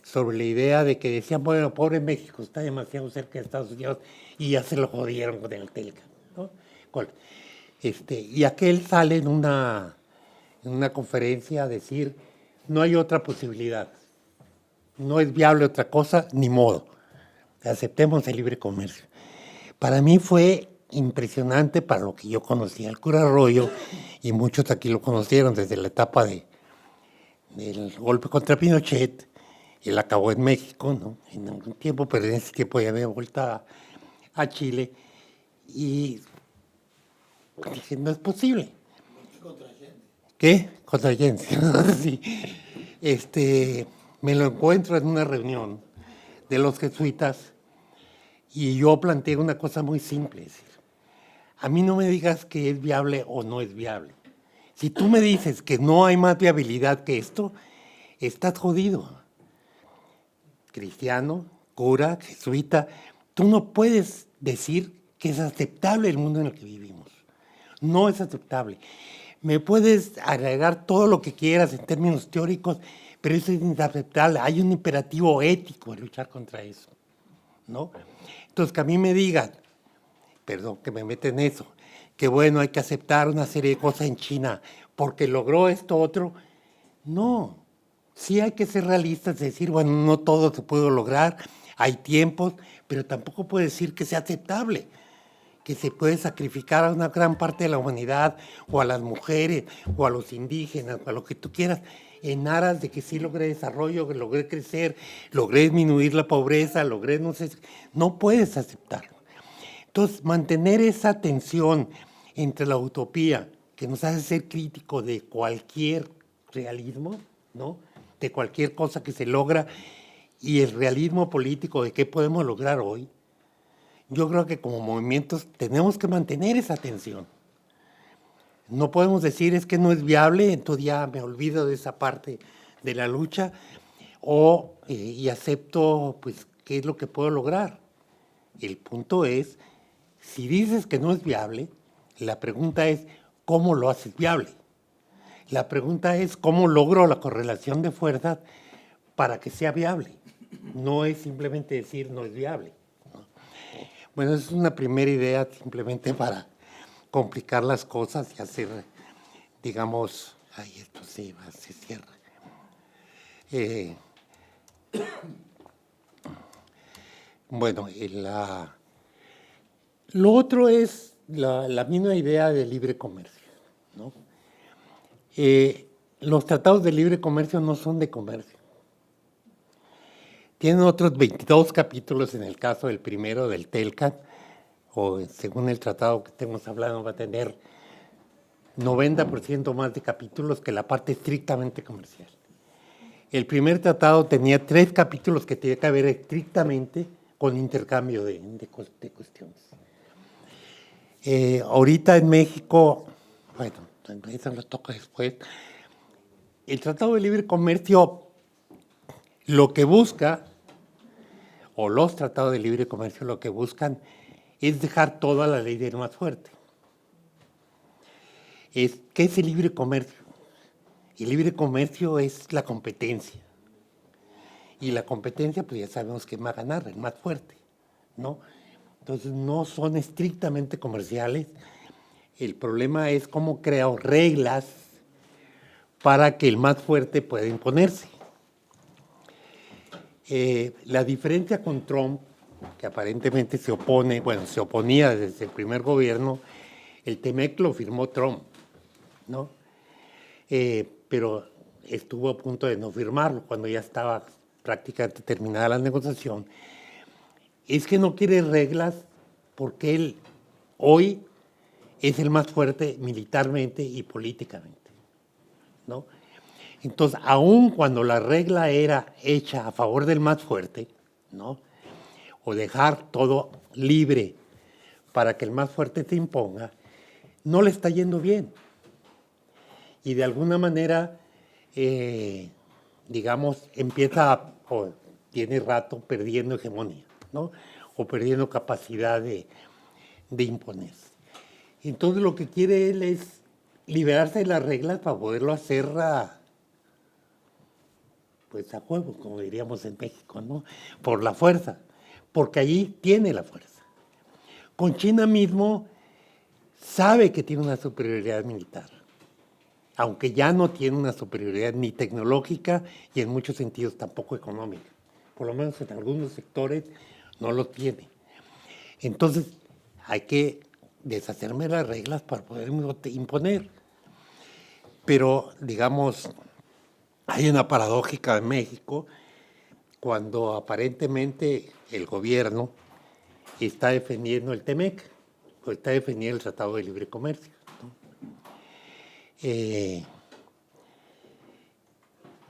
sobre la idea de que decían, bueno, pobre México, está demasiado cerca de Estados Unidos y ya se lo jodieron con el Telca, ¿no? Y aquel sale en una conferencia a decir, no hay otra posibilidad, no es viable otra cosa, ni modo, aceptemos el libre comercio. Para mí fue impresionante para lo que yo conocía al cura Arroyo, y muchos aquí lo conocieron desde la etapa del golpe contra Pinochet. Él acabó en México, ¿no? En algún tiempo, pero en ese tiempo ya había vuelto a Chile, y dije, no es posible. ¿Qué? Contra Allende. Sí. Me lo encuentro en una reunión de los jesuitas y yo planteé una cosa muy simple. Es decir, a mí no me digas que es viable o no es viable. Si tú me dices que no hay más viabilidad que esto, estás jodido. Cristiano, cura, jesuita, tú no puedes decir que es aceptable el mundo en el que vivimos. No es aceptable. Me puedes agregar todo lo que quieras en términos teóricos, pero eso es inaceptable. Hay un imperativo ético en luchar contra eso, ¿no? Entonces, que a mí me digan, perdón que me meta en eso, que bueno, hay que aceptar una serie de cosas en China porque logró esto otro. No, sí hay que ser realistas, decir, bueno, no todo se puede lograr, hay tiempos, pero tampoco puede decir que sea aceptable, que se puede sacrificar a una gran parte de la humanidad, o a las mujeres, o a los indígenas, o a lo que tú quieras, en aras de que sí logré desarrollo, que logré crecer, logré disminuir la pobreza, logré, no sé, no puedes aceptarlo. Entonces, mantener esa tensión entre la utopía, que nos hace ser críticos de cualquier realismo, ¿no? De cualquier cosa que se logra, y el realismo político de qué podemos lograr hoy, yo creo que como movimientos tenemos que mantener esa tensión. No podemos decir es que no es viable, entonces ya me olvido de esa parte de la lucha, y acepto, pues, qué es lo que puedo lograr. El punto es, si dices que no es viable, la pregunta es, ¿cómo lo haces viable? La pregunta es, ¿cómo logro la correlación de fuerzas para que sea viable? No es simplemente decir no es viable, ¿no? Bueno, esa es una primera idea simplemente para complicar las cosas y hacer, digamos, ay, esto se cierra. Bueno, lo otro es la misma idea de libre comercio, ¿no? Los tratados de libre comercio no son de comercio. Tienen otros 22 capítulos en el caso del primero, del TELCAT, o según el tratado que estemos hablando va a tener 90% más de capítulos que la parte estrictamente comercial. El primer tratado tenía 3 capítulos que tenía que ver estrictamente con intercambio de cuestiones. Ahorita en México, bueno, eso lo toca después, el Tratado de Libre Comercio lo que busca, o los tratados de libre comercio lo que buscan, es dejar toda la ley del más fuerte. ¿Qué es el libre comercio? El libre comercio es la competencia. Y la competencia, pues ya sabemos que va a ganar, el más fuerte, ¿no? Entonces no son estrictamente comerciales. El problema es cómo creo reglas para que el más fuerte pueda imponerse. La diferencia con Trump, que aparentemente se oponía desde el primer gobierno, el TEMEC lo firmó Trump, ¿no? Pero estuvo a punto de no firmarlo cuando ya estaba prácticamente terminada la negociación. Es que no quiere reglas porque él hoy es el más fuerte militarmente y políticamente, ¿no? Entonces, aun cuando la regla era hecha a favor del más fuerte, ¿no? O dejar todo libre para que el más fuerte se imponga, no le está yendo bien. Y de alguna manera, digamos, o tiene rato perdiendo hegemonía, ¿no? O perdiendo capacidad de imponerse. Entonces, lo que quiere él es liberarse de las reglas para poderlo hacer pues a juego, como diríamos en México, ¿no? Por la fuerza, porque allí tiene la fuerza. Con China mismo sabe que tiene una superioridad militar, aunque ya no tiene una superioridad ni tecnológica y en muchos sentidos tampoco económica. Por lo menos en algunos sectores no lo tiene. Entonces hay que deshacerme las reglas para poder imponer. Pero, digamos, hay una paradójica en México cuando aparentemente el gobierno está defendiendo el TEMEC, o está defendiendo el Tratado de Libre Comercio, ¿no?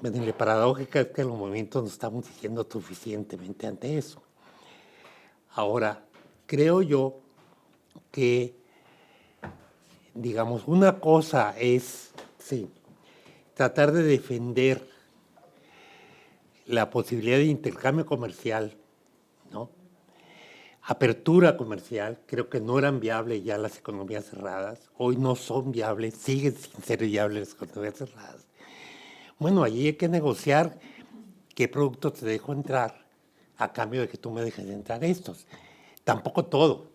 La paradójica es que en los movimientos no estamos diciendo suficientemente ante eso. Ahora, creo yo que, digamos, una cosa es, sí, tratar de defender la posibilidad de intercambio comercial, ¿no? Apertura comercial, creo que no eran viables ya las economías cerradas, hoy no son viables, siguen sin ser viables las economías cerradas. Bueno, allí hay que negociar qué productos te dejo entrar a cambio de que tú me dejes entrar estos. Tampoco todo.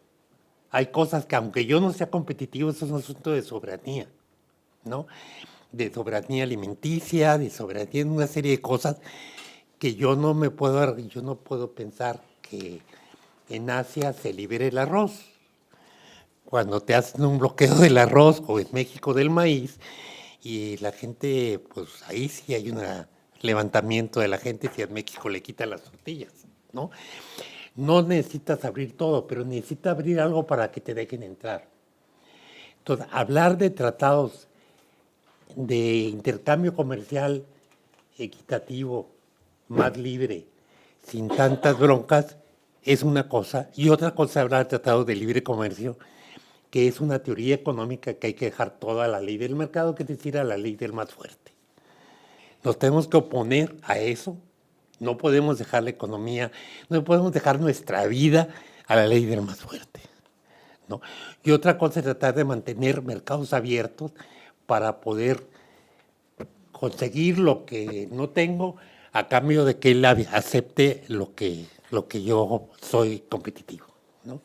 Hay cosas que aunque yo no sea competitivo, eso es un asunto de soberanía, ¿no? De soberanía alimenticia, de soberanía en una serie de cosas que yo no puedo pensar que en Asia se libere el arroz. Cuando te hacen un bloqueo del arroz o en México del maíz y la gente, pues ahí sí hay un levantamiento de la gente si a México le quitan las tortillas, ¿no? No necesitas abrir todo, pero necesitas abrir algo para que te dejen entrar. Entonces, hablar de tratados de intercambio comercial equitativo, más libre, sin tantas broncas, es una cosa. Y otra cosa, hablar de tratados de libre comercio, que es una teoría económica que hay que dejar toda la ley del mercado, que es decir, a la ley del más fuerte. Nos tenemos que oponer a eso No podemos dejar la economía, no podemos dejar nuestra vida a la ley del más fuerte, ¿no? Y otra cosa es tratar de mantener mercados abiertos para poder conseguir lo que no tengo a cambio de que él acepte lo que yo soy competitivo, ¿no?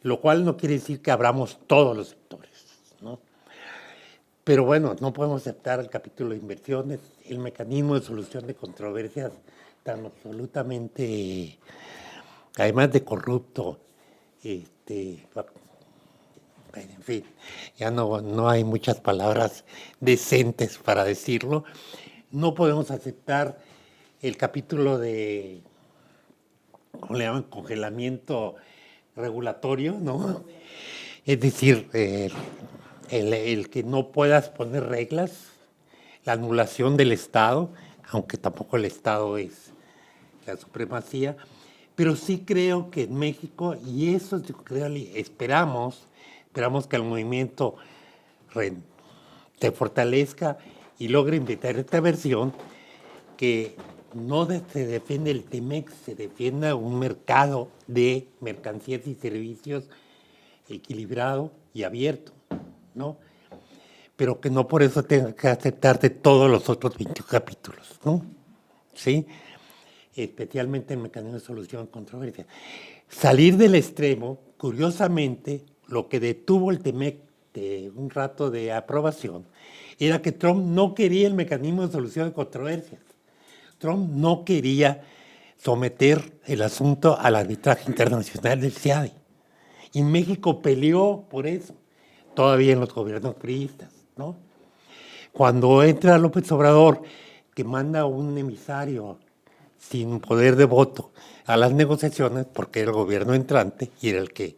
Lo cual no quiere decir que abramos todos los sectores, ¿no? Pero bueno, no podemos aceptar el capítulo de inversiones, el mecanismo de solución de controversias tan absolutamente, además de corrupto, en fin, ya no hay muchas palabras decentes para decirlo. No podemos aceptar el capítulo de, ¿cómo le llaman? Congelamiento regulatorio, ¿no? Es decir, el que no puedas poner reglas, la anulación del Estado, aunque tampoco el Estado es la supremacía, pero sí creo que en México, y eso esperamos que el movimiento se fortalezca y logre inventar esta versión, que no se defiende el TEMEC, se defienda un mercado de mercancías y servicios equilibrado y abierto, ¿no? Pero que no por eso tenga que aceptarse todos los otros 21 capítulos, ¿no? ¿Sí? Especialmente el mecanismo de solución de controversia. Salir del extremo, curiosamente, lo que detuvo el TEMEC de un rato de aprobación era que Trump no quería el mecanismo de solución de controversias. Trump no quería someter el asunto al arbitraje internacional del CIADI. Y México peleó por eso, todavía en los gobiernos priistas, ¿no? Cuando entra López Obrador, que manda un emisario sin poder de voto a las negociaciones, porque era el gobierno entrante y era el que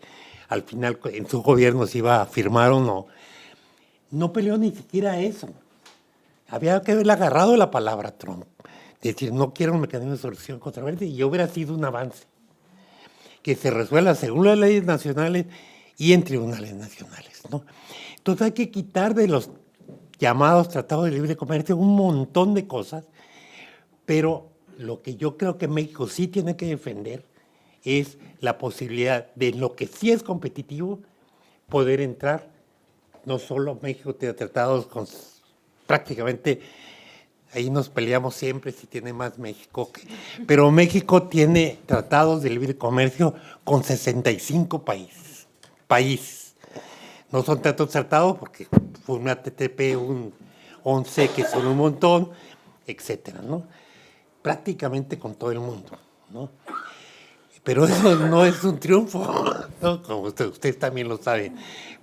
al final en su gobierno se iba a firmar o no, no peleó ni siquiera eso. Había que haberle agarrado la palabra a Trump. Decir, no quiero un mecanismo de solución controversia, y hubiera sido un avance. Que se resuelva según las leyes nacionales y en tribunales nacionales, ¿no? Entonces hay que quitar de los llamados tratados de libre comercio un montón de cosas, pero lo que yo creo que México sí tiene que defender es la posibilidad de lo que sí es competitivo, poder entrar. No solo México tiene tratados con prácticamente, ahí nos peleamos siempre si tiene más México, pero México tiene tratados de libre comercio con 65 países. No son tantos tratados porque fue una TTP, un 11 que son un montón, etcétera, ¿no? Prácticamente con todo el mundo, ¿no? Pero eso no es un triunfo, ¿no? Como ustedes también lo saben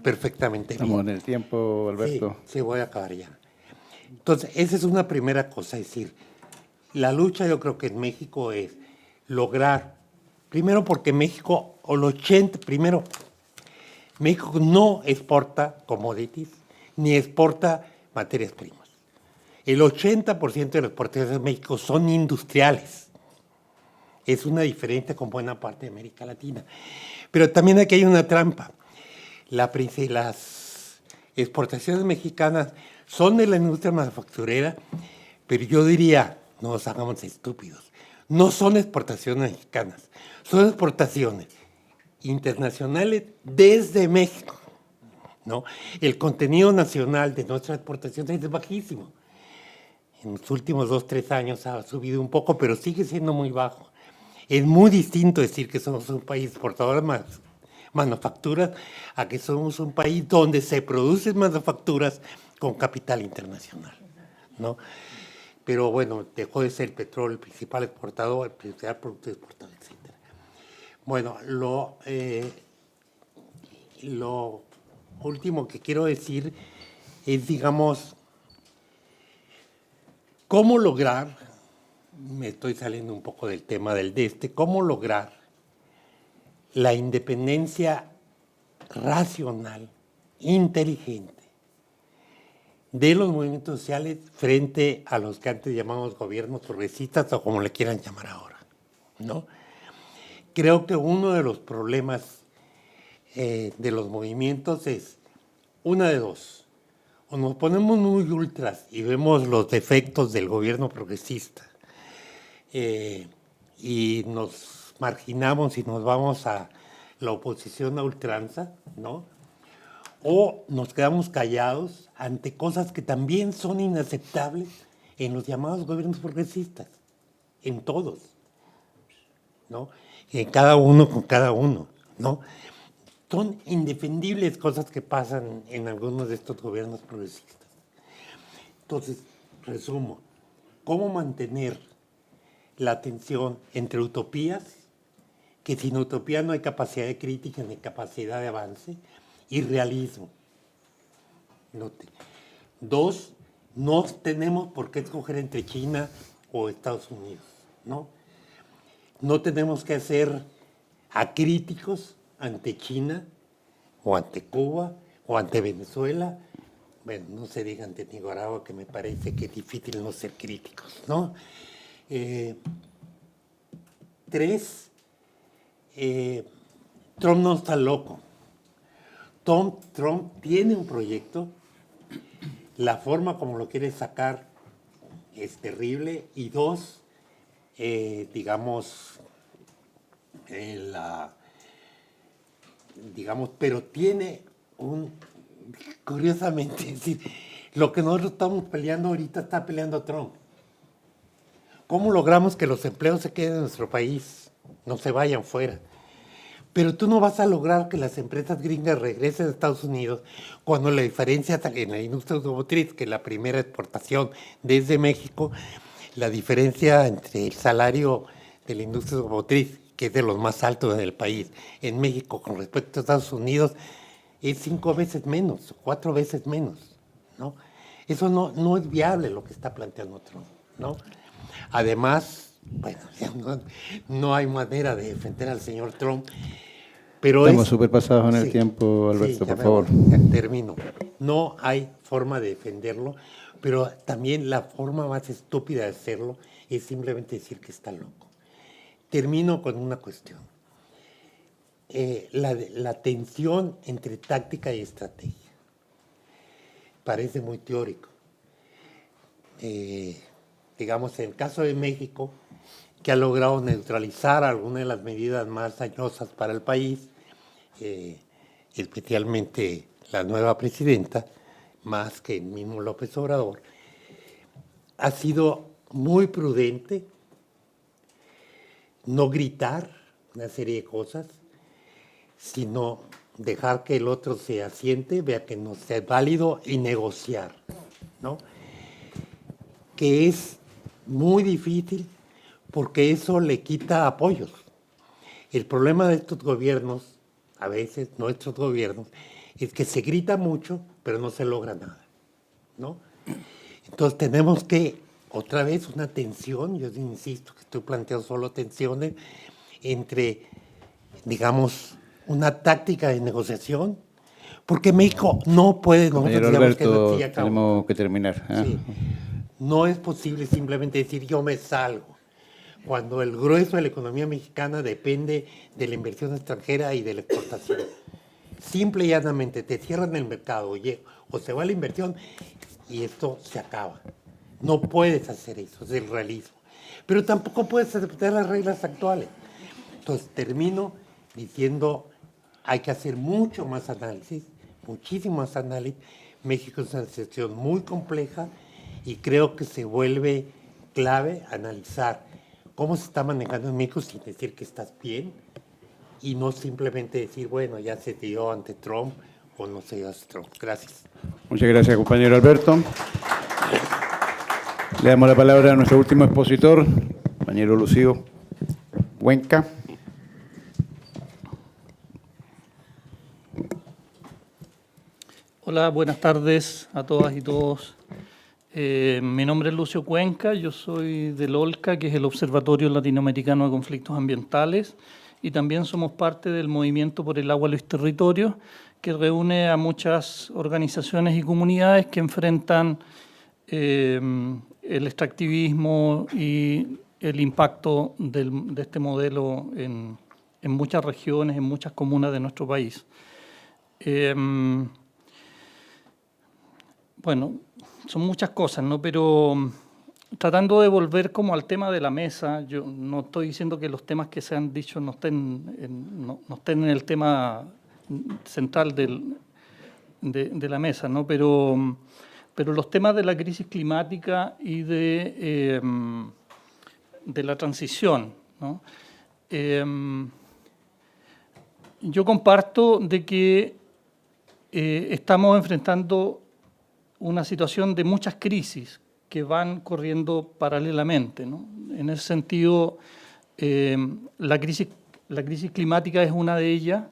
perfectamente bien.
Estamos en el tiempo, Alberto.
Sí, voy a acabar ya. Entonces, esa es una primera cosa, es decir, la lucha yo creo que en México es lograr, primero porque México, México no exporta commodities, ni exporta materias primas. El 80% de las exportaciones de México son industriales. Es una diferencia con buena parte de América Latina. Pero también aquí hay una trampa. Las exportaciones mexicanas son de la industria manufacturera, pero yo diría, no nos hagamos estúpidos, no son exportaciones mexicanas, son exportaciones internacionales desde México, ¿no? El contenido nacional de nuestras exportaciones es bajísimo. En los últimos 2 o 3 años ha subido un poco, pero sigue siendo muy bajo. Es muy distinto decir que somos un país exportador de manufacturas a que somos un país donde se producen manufacturas con capital internacional, ¿no? Pero bueno, dejó de ser el petróleo el principal exportador, el principal producto exportado, etc. Bueno, lo último que quiero decir es, digamos, cómo lograr, me estoy saliendo un poco del tema cómo lograr la independencia racional, inteligente, de los movimientos sociales frente a los que antes llamamos gobiernos progresistas o como le quieran llamar ahora, ¿no? Creo que uno de los problemas de los movimientos es una de dos. O nos ponemos muy ultras y vemos los defectos del gobierno progresista y nos marginamos y nos vamos a la oposición a ultranza, ¿no? O nos quedamos callados ante cosas que también son inaceptables en los llamados gobiernos progresistas, en todos, ¿no? En cada uno con cada uno, ¿no? Son indefendibles cosas que pasan en algunos de estos gobiernos progresistas. Entonces, resumo, ¿cómo mantener la tensión entre utopías, que sin utopía no hay capacidad de crítica ni capacidad de avance, y realismo? Dos, no tenemos por qué escoger entre China o Estados Unidos, ¿no? No tenemos que ser acríticos ante China o ante Cuba o ante Venezuela. Bueno, no se diga ante Nicaragua, que me parece que es difícil no ser críticos, ¿no? Tres, Trump no está loco. Trump tiene un proyecto, la forma como lo quiere sacar es terrible, y dos, pero tiene curiosamente, es decir, lo que nosotros estamos peleando ahorita está peleando Trump. ¿Cómo logramos que los empleos se queden en nuestro país, no se vayan fuera? Pero tú no vas a lograr que las empresas gringas regresen a Estados Unidos cuando la diferencia en la industria automotriz, que es la primera exportación desde México, la diferencia entre el salario de la industria automotriz, que es de los más altos en el país, en México con respecto a Estados Unidos, es 5 veces menos, 4 veces menos, ¿no? Eso no es viable lo que está planteando Trump, ¿no? Además, bueno, no hay manera de defender al señor Trump, pero
estamos súper pasados en el tiempo, Alberto, por favor.
Termino. No hay forma de defenderlo, pero también la forma más estúpida de hacerlo es simplemente decir que está loco. Termino con una cuestión. La tensión entre táctica y estrategia. Parece muy teórico. Digamos, en el caso de México, que ha logrado neutralizar algunas de las medidas más dañosas para el país, especialmente la nueva presidenta, más que el mismo López Obrador, ha sido muy prudente, no gritar una serie de cosas, sino dejar que el otro se asiente, vea que no sea válido y negociar, ¿no? Que es muy difícil porque eso le quita apoyos. El problema de estos gobiernos, a veces nuestros gobiernos, es que se grita mucho, pero no se logra nada, ¿no? Entonces tenemos que, otra vez, una tensión, yo insisto que estoy planteando solo tensiones, entre, digamos, una táctica de negociación, porque México no puede...
Compañero Alberto, tenemos que terminar.
Sí. No es posible simplemente decir yo me salgo, cuando el grueso de la economía mexicana depende de la inversión extranjera y de la exportación. Simple y llanamente te cierran el mercado o se va la inversión y esto se acaba. No puedes hacer eso, es el realismo. Pero tampoco puedes aceptar las reglas actuales. Entonces termino diciendo, hay que hacer mucho más análisis, muchísimo más análisis. México es una situación muy compleja y creo que se vuelve clave analizar cómo se está manejando en México sin decir que estás bien y no simplemente decir, bueno, ya se dio ante Trump o no se dio ante Trump. Gracias.
Muchas gracias, compañero Alberto. Le damos la palabra a nuestro último expositor, compañero Lucio Cuenca.
Hola, buenas tardes a todas y todos. Mi nombre es Lucio Cuenca, yo soy del OLCA, que es el Observatorio Latinoamericano de Conflictos Ambientales, y también somos parte del Movimiento por el Agua y los Territorios, que reúne a muchas organizaciones y comunidades que enfrentan el extractivismo y el impacto de este modelo en muchas regiones, en muchas comunas de nuestro país. Bueno, son muchas cosas, ¿no? Pero tratando de volver como al tema de la mesa. Yo no estoy diciendo que los temas que se han dicho no estén en el tema central de la mesa, ¿no? Pero los temas de la crisis climática y de la transición, ¿no? Yo comparto de que estamos enfrentando una situación de muchas crisis que van corriendo paralelamente, ¿no? En ese sentido, la crisis climática es una de ellas,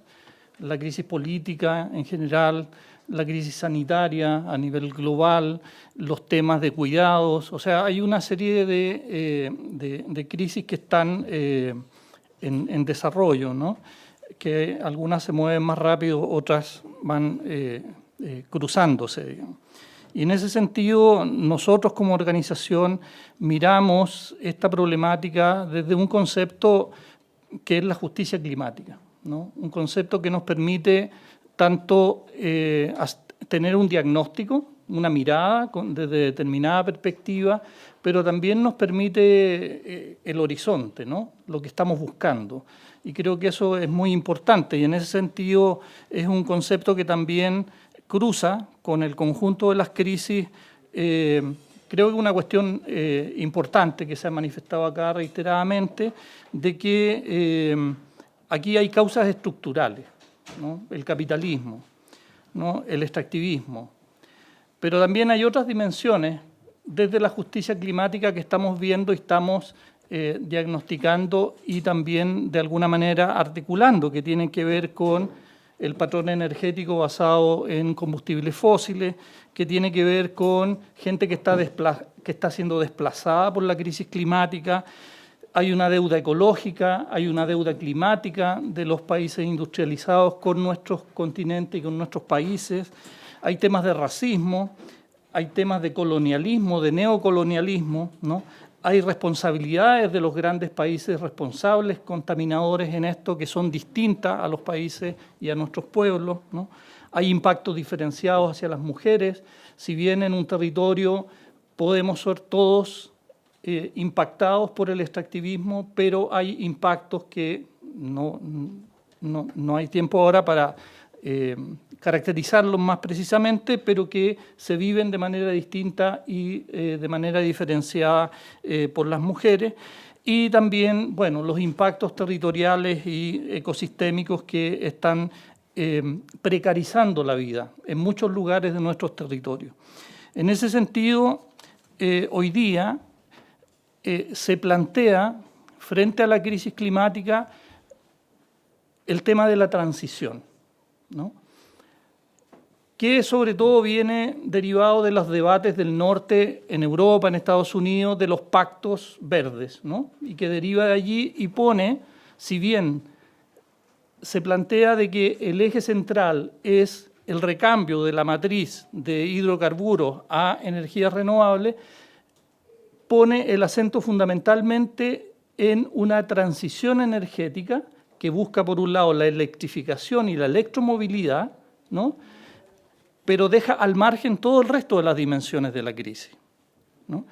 la crisis política en general, la crisis sanitaria a nivel global, los temas de cuidados. O sea, hay una serie de crisis que están en desarrollo, ¿no? Que algunas se mueven más rápido, otras van cruzándose, digamos. Y en ese sentido, nosotros como organización miramos esta problemática desde un concepto que es la justicia climática, ¿no? Un concepto que nos permite tanto tener un diagnóstico, una mirada desde determinada perspectiva, pero también nos permite el horizonte, ¿no? Lo que estamos buscando. Y creo que eso es muy importante, y en ese sentido es un concepto que también cruza con el conjunto de las crisis. Creo que una cuestión importante que se ha manifestado acá reiteradamente, de que aquí hay causas estructurales, ¿no? El capitalismo, ¿no? El extractivismo, pero también hay otras dimensiones desde la justicia climática que estamos viendo y estamos diagnosticando y también de alguna manera articulando, que tienen que ver con el patrón energético basado en combustibles fósiles, que tiene que ver con gente que está siendo desplazada por la crisis climática. Hay una deuda ecológica, hay una deuda climática de los países industrializados con nuestros continentes y con nuestros países. Hay temas de racismo, hay temas de colonialismo, de neocolonialismo, ¿no? Hay responsabilidades de los grandes países responsables, contaminadores en esto, que son distintas a los países y a nuestros pueblos, ¿no? Hay impactos diferenciados hacia las mujeres. Si bien en un territorio podemos ser todos impactados por el extractivismo, pero hay impactos que no hay tiempo ahora para caracterizarlos más precisamente, pero que se viven de manera distinta y de manera diferenciada por las mujeres. Y también, bueno, los impactos territoriales y ecosistémicos que están precarizando la vida en muchos lugares de nuestros territorios. En ese sentido, hoy día se plantea, frente a la crisis climática, el tema de la transición, ¿no? Que sobre todo viene derivado de los debates del norte en Europa, en Estados Unidos, de los pactos verdes, ¿no? Y que deriva de allí y pone, si bien se plantea de que el eje central es el recambio de la matriz de hidrocarburos a energías renovables, pone el acento fundamentalmente en una transición energética que busca, por un lado, la electrificación y la electromovilidad, ¿no? Pero deja al margen todo el resto de las dimensiones de la crisis, ¿no?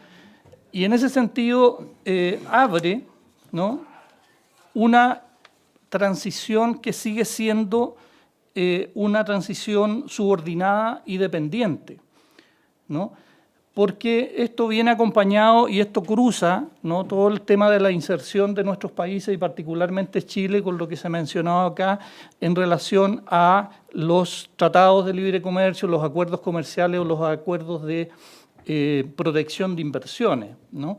Y en ese sentido abre, ¿no?, una transición que sigue siendo una transición subordinada y dependiente, ¿no? Porque esto viene acompañado y esto cruza, ¿no?, todo el tema de la inserción de nuestros países y particularmente Chile, con lo que se ha mencionado acá en relación a los tratados de libre comercio, los acuerdos comerciales o los acuerdos de protección de inversiones, ¿no?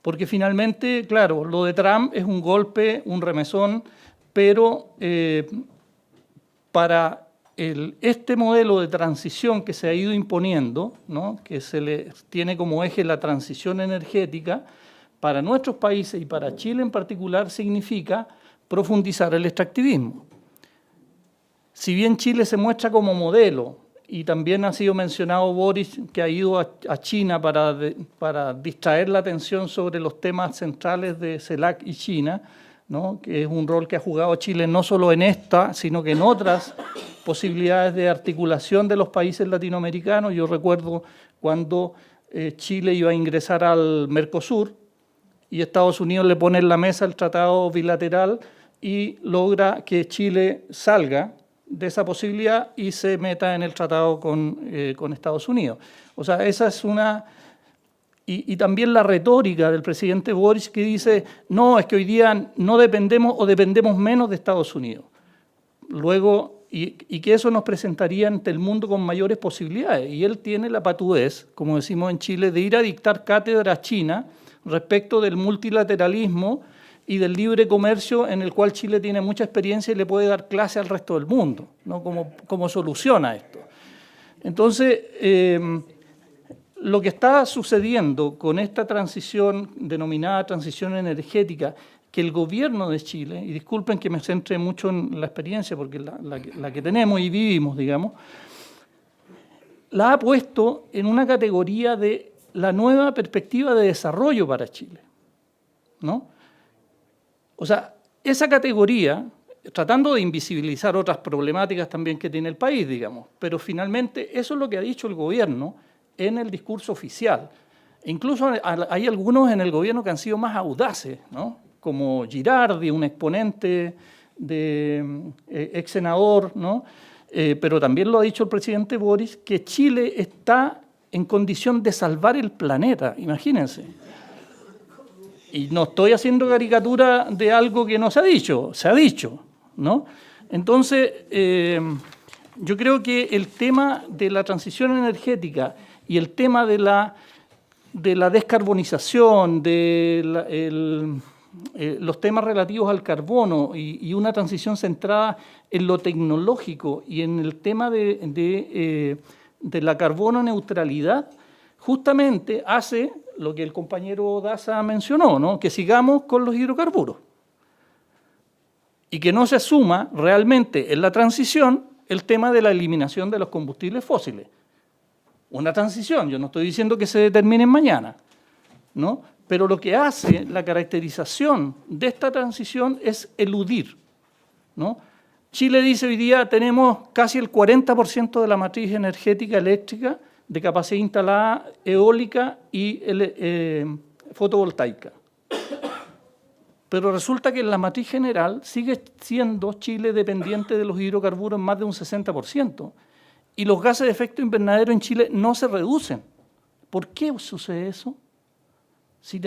Porque finalmente, claro, lo de Trump es un golpe, un remesón, pero para este modelo de transición que se ha ido imponiendo, ¿no?, que se le tiene como eje la transición energética, para nuestros países y para Chile en particular significa profundizar el extractivismo. Si bien Chile se muestra como modelo, y también ha sido mencionado Boris, que ha ido a China para distraer la atención sobre los temas centrales de CELAC y China, ¿no?, que es un rol que ha jugado Chile no solo en esta, sino que en otras posibilidades de articulación de los países latinoamericanos. Yo recuerdo cuando Chile iba a ingresar al Mercosur y Estados Unidos le pone en la mesa el tratado bilateral y logra que Chile salga de esa posibilidad y se meta en el tratado con Estados Unidos. O sea, esa es una... Y también la retórica del presidente Boric que dice, no, es que hoy día no dependemos o dependemos menos de Estados Unidos. Luego, y que eso nos presentaría ante el mundo con mayores posibilidades. Y él tiene la patudez, como decimos en Chile, de ir a dictar cátedra a China respecto del multilateralismo y del libre comercio en el cual Chile tiene mucha experiencia y le puede dar clase al resto del mundo, ¿no? Cómo soluciona esto. Entonces, lo que está sucediendo con esta transición denominada transición energética, que el gobierno de Chile, y disculpen que me centre mucho en la experiencia, porque la que tenemos y vivimos, digamos, la ha puesto en una categoría de la nueva perspectiva de desarrollo para Chile, ¿no? O sea, esa categoría, tratando de invisibilizar otras problemáticas también que tiene el país, digamos, pero finalmente eso es lo que ha dicho el gobierno en el discurso oficial. Incluso hay algunos en el gobierno que han sido más audaces, ¿no? Como Girardi, un exponente ex senador, ¿no? Pero también lo ha dicho el presidente Boric, que Chile está en condición de salvar el planeta, imagínense. Y no estoy haciendo caricatura de algo que no se ha dicho, ¿no? Entonces, yo creo que el tema de la transición energética y el tema de la descarbonización, los temas relativos al carbono y una transición centrada en lo tecnológico y en el tema de la carbono neutralidad, justamente hace lo que el compañero Daza mencionó, ¿no? Que sigamos con los hidrocarburos y que no se asuma realmente en la transición el tema de la eliminación de los combustibles fósiles. Una transición, yo no estoy diciendo que se determine mañana, ¿no? Pero lo que hace la caracterización de esta transición es eludir, ¿no? Chile dice hoy día tenemos casi el 40% de la matriz energética eléctrica de capacidad instalada eólica y fotovoltaica. Pero resulta que en la matriz general sigue siendo Chile dependiente de los hidrocarburos en más de un 60%. Y los gases de efecto invernadero en Chile no se reducen. ¿Por qué sucede eso? Si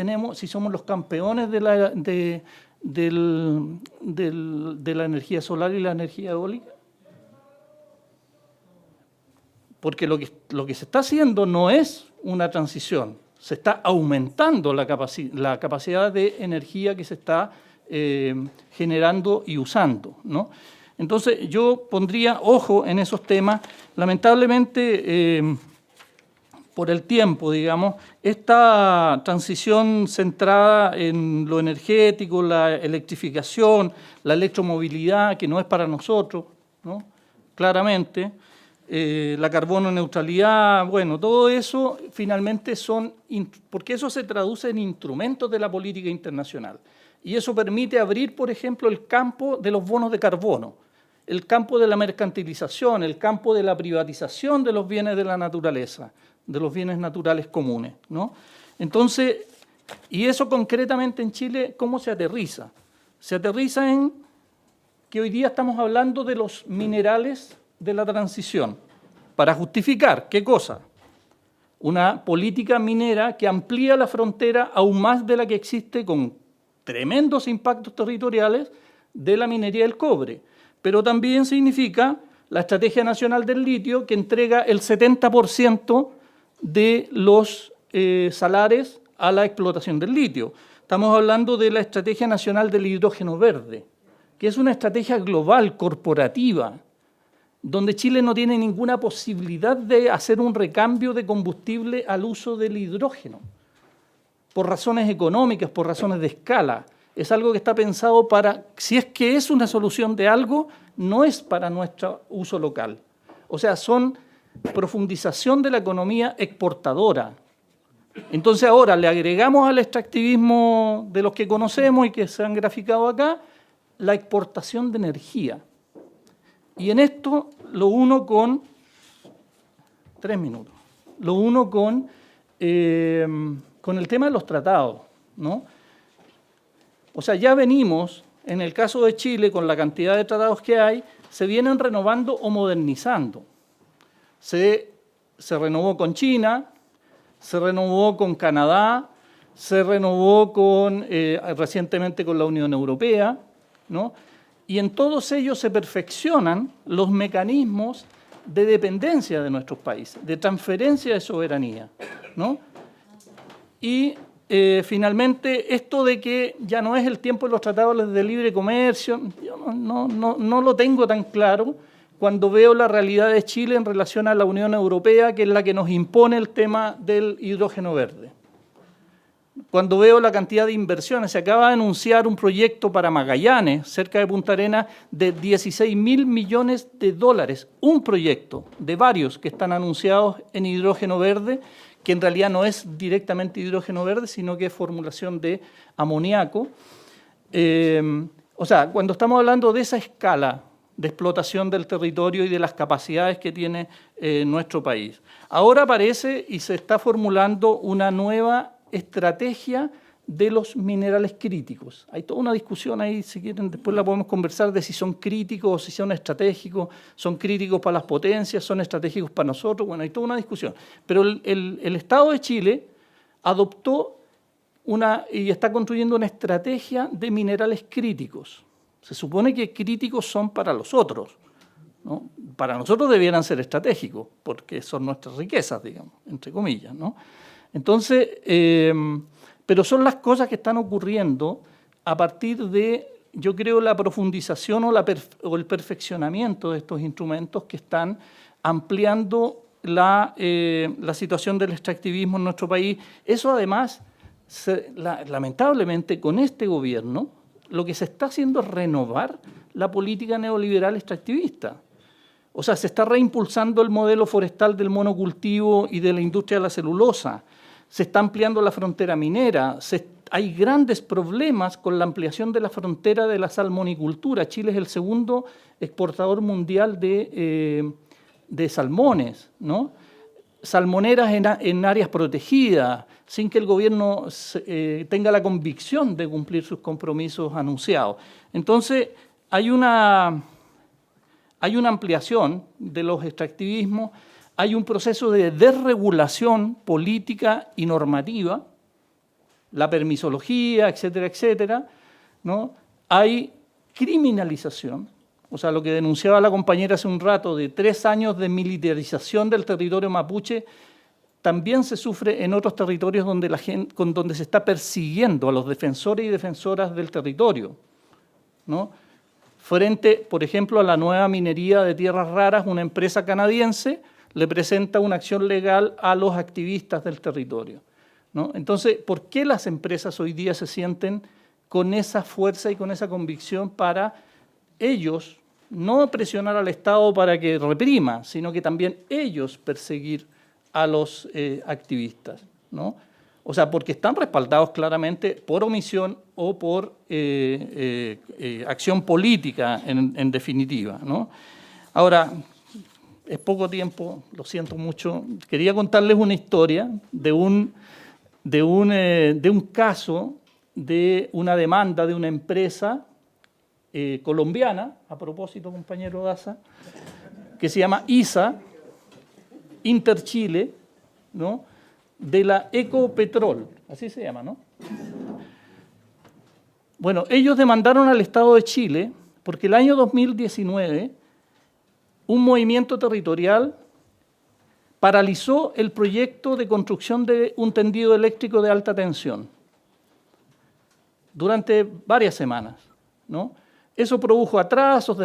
somos los campeones de la energía solar y la energía eólica. Porque lo que se está haciendo no es una transición, se está aumentando la capacidad de energía que se está generando y usando, ¿no? Entonces, yo pondría ojo en esos temas. Lamentablemente, por el tiempo, digamos, esta transición centrada en lo energético, la electrificación, la electromovilidad, que no es para nosotros, ¿no? Claramente, la carbono neutralidad, bueno, todo eso finalmente porque eso se traduce en instrumentos de la política internacional. Y eso permite abrir, por ejemplo, el campo de los bonos de carbono, el campo de la mercantilización, el campo de la privatización de los bienes de la naturaleza, de los bienes naturales comunes, ¿no? Entonces, y eso concretamente en Chile, ¿cómo se aterriza? Se aterriza en que hoy día estamos hablando de los minerales de la transición, para justificar, ¿qué cosa? Una política minera que amplía la frontera aún más de la que existe con tremendos impactos territoriales de la minería del cobre, pero también significa la Estrategia Nacional del Litio, que entrega el 70% de los salares a la explotación del litio. Estamos hablando de la Estrategia Nacional del Hidrógeno Verde, que es una estrategia global, corporativa, donde Chile no tiene ninguna posibilidad de hacer un recambio de combustible al uso del hidrógeno, por razones económicas, por razones de escala. Es algo que está pensado para, si es que es una solución de algo, no es para nuestro uso local. O sea, son profundización de la economía exportadora. Entonces ahora le agregamos al extractivismo de los que conocemos y que se han graficado acá, la exportación de energía. Y en esto lo uno con 3 minutos. Lo uno con con el tema de los tratados, ¿no? O sea, ya venimos, en el caso de Chile, con la cantidad de tratados que hay, se vienen renovando o modernizando. Se renovó con China, se renovó con Canadá, se renovó recientemente con la Unión Europea, ¿no? Y en todos ellos se perfeccionan los mecanismos de dependencia de nuestros países, de transferencia de soberanía, ¿no? Y finalmente, esto de que ya no es el tiempo de los tratados de libre comercio, yo no lo tengo tan claro cuando veo la realidad de Chile en relación a la Unión Europea, que es la que nos impone el tema del hidrógeno verde. Cuando veo la cantidad de inversiones, se acaba de anunciar un proyecto para Magallanes, cerca de Punta Arenas, de 16.000 millones de dólares. Un proyecto de varios que están anunciados en hidrógeno verde, que en realidad no es directamente hidrógeno verde, sino que es formulación de amoníaco. O sea, cuando estamos hablando de esa escala de explotación del territorio y de las capacidades que tiene nuestro país. Ahora aparece y se está formulando una nueva estrategia de los minerales críticos. Hay toda una discusión ahí, si quieren, después la podemos conversar, de si son críticos o si son estratégicos, son críticos para las potencias, son estratégicos para nosotros, bueno, hay toda una discusión. Pero el Estado de Chile adoptó y está construyendo una estrategia de minerales críticos. Se supone que críticos son para los otros, ¿no? Para nosotros debieran ser estratégicos, porque son nuestras riquezas, digamos, entre comillas, ¿no? Entonces, pero son las cosas que están ocurriendo a partir de, yo creo, la profundización o el perfeccionamiento de estos instrumentos que están ampliando la situación del extractivismo en nuestro país. Eso además, lamentablemente, con este gobierno, lo que se está haciendo es renovar la política neoliberal extractivista. O sea, se está reimpulsando el modelo forestal del monocultivo y de la industria de la celulosa. Se está ampliando la frontera minera. Hay grandes problemas con la ampliación de la frontera de la salmonicultura. Chile es el segundo exportador mundial de salmones, ¿no? Salmoneras en áreas protegidas, sin que el gobierno tenga la convicción de cumplir sus compromisos anunciados. Entonces, hay una ampliación de los extractivismos, hay un proceso de desregulación política y normativa, la permisología, etcétera, etcétera, ¿no? Hay criminalización, o sea, lo que denunciaba la compañera hace un rato, de 3 años de militarización del territorio mapuche, también se sufre en otros territorios donde se está persiguiendo a los defensores y defensoras del territorio, ¿no? Frente, por ejemplo, a la nueva minería de tierras raras, una empresa canadiense le presenta una acción legal a los activistas del territorio, ¿no? Entonces, ¿por qué las empresas hoy día se sienten con esa fuerza y con esa convicción para ellos no presionar al Estado para que reprima, sino que también ellos perseguir a los activistas, ¿no? O sea, porque están respaldados claramente por omisión o por acción política, en definitiva, ¿no? Ahora, es poco tiempo, lo siento mucho. Quería contarles una historia de un caso de una demanda de una empresa colombiana, a propósito, compañero Daza, que se llama ISA, Interchile, ¿no? De la Ecopetrol, así se llama, ¿no? Bueno, ellos demandaron al Estado de Chile porque el año 2019 un movimiento territorial paralizó el proyecto de construcción de un tendido eléctrico de alta tensión durante varias semanas, ¿no? Eso produjo atrasos,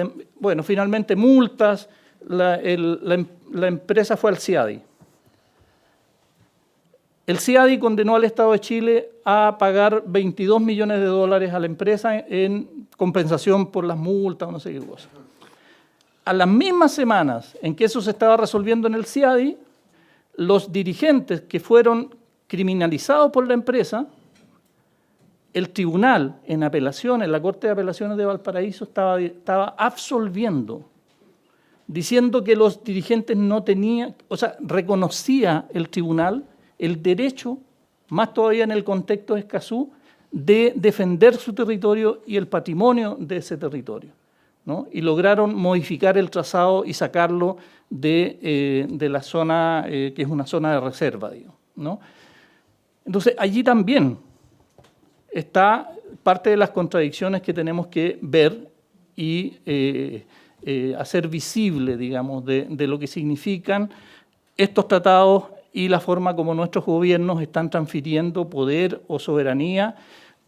finalmente multas, la empresa fue al CIADI. El CIADI condenó al Estado de Chile a pagar $22 millones a la empresa en compensación por las multas o no sé qué cosa. A las mismas semanas en que eso se estaba resolviendo en el CIADI, los dirigentes que fueron criminalizados por la empresa, el tribunal en apelaciones, en la Corte de Apelaciones de Valparaíso, estaba absolviendo, diciendo que los dirigentes no tenían, o sea, reconocía el tribunal el derecho, más todavía en el contexto de Escazú, de defender su territorio y el patrimonio de ese territorio, ¿no? Y lograron modificar el trazado y sacarlo de la zona, que es una zona de reserva, digo, ¿no? Entonces, allí también está parte de las contradicciones que tenemos que ver y hacer visible, digamos, de lo que significan estos tratados y la forma como nuestros gobiernos están transfiriendo poder o soberanía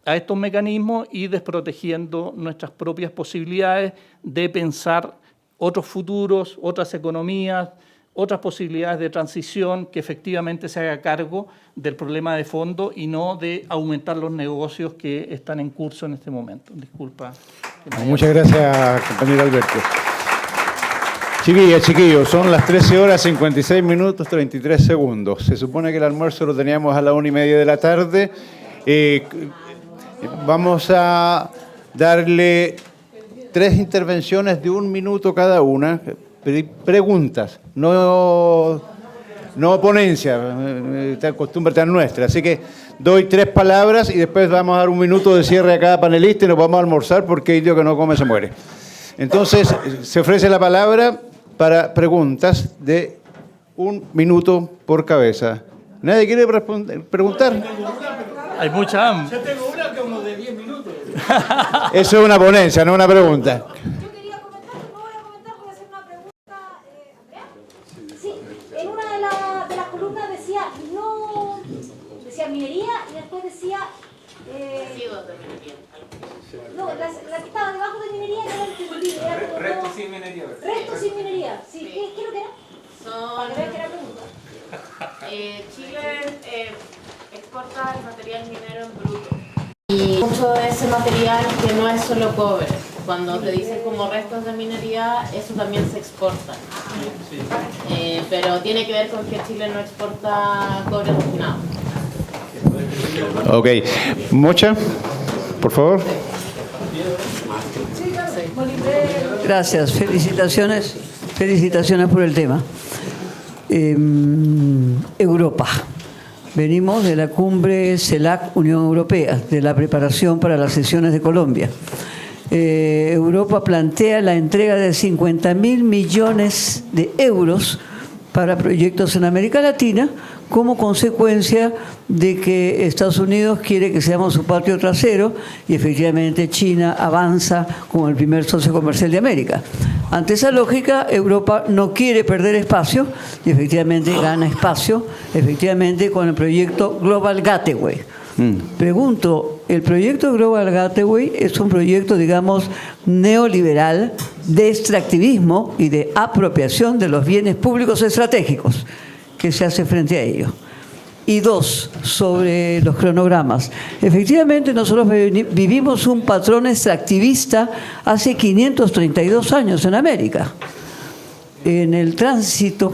a estos mecanismos y desprotegiendo nuestras propias posibilidades de pensar otros futuros, otras economías, otras posibilidades de transición que efectivamente se haga cargo del problema de fondo y no de aumentar los negocios que están en curso en este momento. Disculpa.
Muchas gracias, compañero Alberto. Chiquillas, chiquillos, son las 13 horas 56 minutos 33 segundos. Se supone que el almuerzo lo teníamos a la 1:30 de la tarde. Vamos a darle 3 intervenciones de 1 minuto cada una. Preguntas, no ponencia, esta costumbre tan nuestra. Así que doy 3 palabras y después vamos a dar 1 minuto de cierre a cada panelista y nos vamos a almorzar porque el que no come se muere. Entonces, se ofrece la palabra para preguntas de 1 minuto por cabeza. ¿Nadie quiere preguntar?
Hay mucha hambre.
Yo tengo una como de 10 minutos.
Eso es una ponencia, no una pregunta.
Yo quería comentar, no voy a comentar, voy a hacer una pregunta, Andrea. Sí, en una de las columnas decía minería y después decía...
Residuos de minería.
No, la que estaba debajo de minería era el que...
Restos sin minería.
Restos sin minería, sí. ¿Qué es lo que era? Para que vean que era pregunta.
Chile exporta el material minero en bruto. Y mucho de ese material que no es solo cobre. Cuando te dicen como restos de minería, eso también se exporta. Pero tiene que ver con que Chile no exporta cobre refinado.
Ok. Mocha, por favor.
Gracias, felicitaciones por el tema. Europa. Venimos de la cumbre CELAC Unión Europea, de la preparación para las sesiones de Colombia. Europa plantea la entrega de 50.000 millones de euros para proyectos en América Latina como consecuencia de que Estados Unidos quiere que seamos su patio trasero y efectivamente China avanza como el primer socio comercial de América. Ante esa lógica, Europa no quiere perder espacio y efectivamente gana espacio, efectivamente con el proyecto Global Gateway. Pregunto, ¿el proyecto Global Gateway es un proyecto, digamos, neoliberal de extractivismo y de apropiación de los bienes públicos estratégicos que se hace frente a ello? Y 2, sobre los cronogramas. Efectivamente, nosotros vivimos un patrón extractivista hace 532 años en América. En el tránsito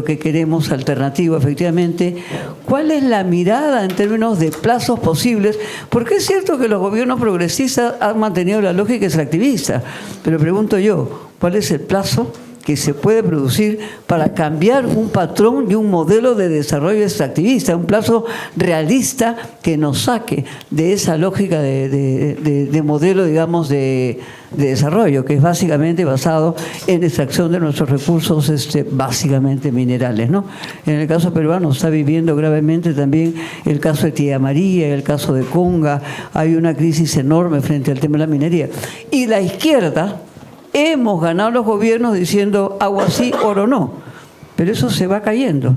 que queremos alternativo, efectivamente, ¿cuál es la mirada en términos de plazos posibles? Porque es cierto que los gobiernos progresistas han mantenido la lógica extractivista, pero pregunto yo, ¿cuál es el plazo que se puede producir para cambiar un patrón y un modelo de desarrollo extractivista, un plazo realista que nos saque de esa lógica de modelo, digamos, de desarrollo, que es básicamente basado en extracción de nuestros recursos, básicamente minerales, ¿no? En el caso peruano está viviendo gravemente también el caso de Tía María, el caso de Conga, hay una crisis enorme frente al tema de la minería. Y la izquierda, hemos ganado los gobiernos diciendo agua sí, oro no. Pero eso se va cayendo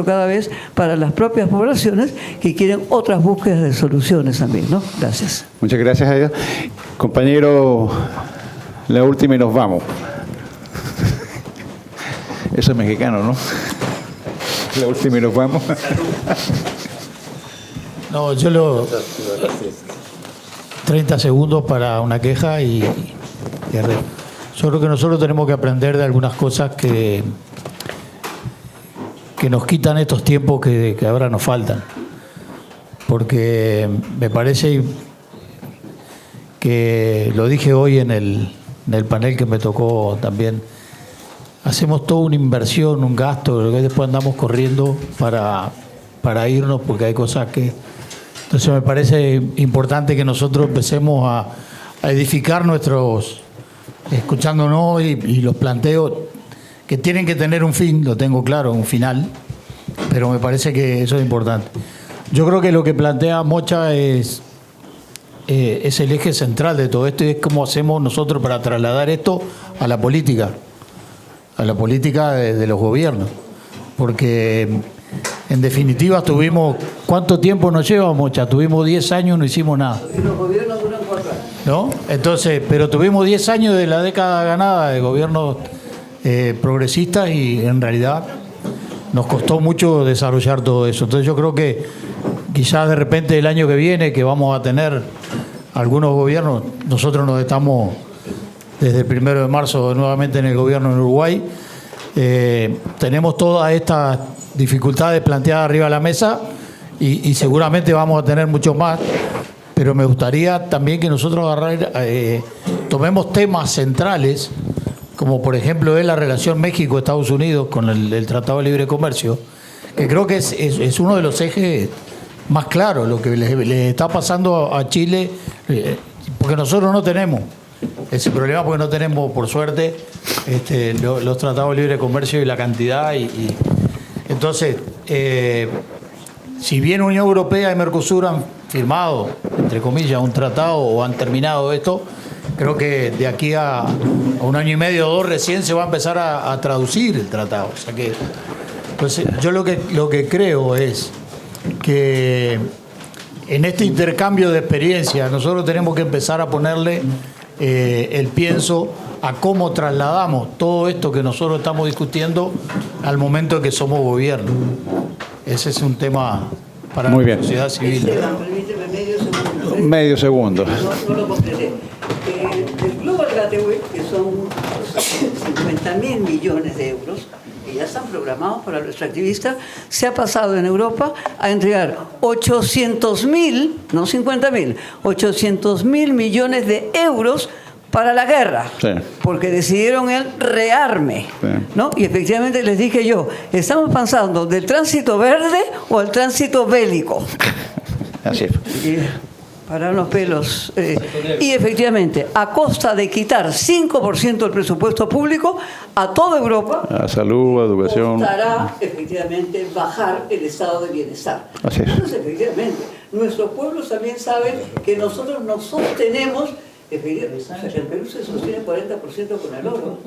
cada vez para las propias poblaciones que quieren otras búsquedas de soluciones también, ¿no? Gracias.
Muchas gracias a ella. Compañero, la última y nos vamos. Eso es mexicano, ¿no? La última y nos vamos.
No, 30 segundos para una queja y yo creo que nosotros tenemos que aprender de algunas cosas que nos quitan estos tiempos que ahora nos faltan. Porque me parece que lo dije hoy en el panel que me tocó también hacemos toda una inversión, un gasto, que después andamos corriendo para irnos porque hay cosas que... Entonces me parece importante que nosotros empecemos a edificar nuestros, escuchándonos y los planteos que tienen que tener un fin, lo tengo claro, un final, pero me parece que eso es importante. Yo creo que lo que plantea Mocha es el eje central de todo esto y es cómo hacemos nosotros para trasladar esto a la política de los gobiernos. Porque en definitiva tuvimos, ¿cuánto tiempo nos lleva, Mocha? Tuvimos 10 años, no hicimos nada.
Y los gobiernos duran 4 años.
¿No? Entonces, pero tuvimos 10 años de la década ganada de gobiernos progresistas y en realidad nos costó mucho desarrollar todo eso. Entonces yo creo que quizás de repente el año que viene, que vamos a tener algunos gobiernos, nosotros nos estamos desde el 1 de marzo nuevamente en el gobierno en Uruguay, tenemos todas estas dificultades planteadas arriba de la mesa y seguramente vamos a tener mucho más, pero me gustaría también que nosotros tomemos temas centrales, como por ejemplo es la relación México-Estados Unidos con el Tratado de Libre Comercio, que creo que es uno de los ejes más claros, lo que le está pasando a Chile, porque nosotros no tenemos ese problema, porque no tenemos, por suerte, los tratados de libre comercio y la cantidad. Entonces, si bien Unión Europea y Mercosur han firmado, entre comillas, un tratado o han terminado esto, creo que de aquí a un año y medio o 2 recién se va a empezar a traducir el tratado. O sea que, entonces, yo lo que creo es que en este intercambio de experiencias nosotros tenemos que empezar a ponerle el pienso a cómo trasladamos todo esto que nosotros estamos discutiendo al momento en que somos gobierno. Ese es un tema para
Muy
la
bien.
sociedad civil.
Esteban, permíteme medio segundo.
Medio segundo.
No lo completé. El Global Gateway, que son 50.000 millones de euros, que ya están programados para los extractivistas, se ha pasado en Europa a entregar 800.000, no 50.000, 800.000 millones de euros para la guerra,
Sí.
porque decidieron el rearme,
Sí.
¿no? Y efectivamente les dije yo, ¿estamos pasando del tránsito verde o al tránsito bélico?
Así es.
Y parar los pelos. Y efectivamente, a costa de quitar 5% del presupuesto público a toda Europa,
A salud, a educación.
costará efectivamente bajar el estado de bienestar.
Así es.
Entonces, efectivamente, nuestros pueblos también saben que nosotros nos sostenemos. Efectivamente, o sea, que el Perú se sostiene 40% con el oro.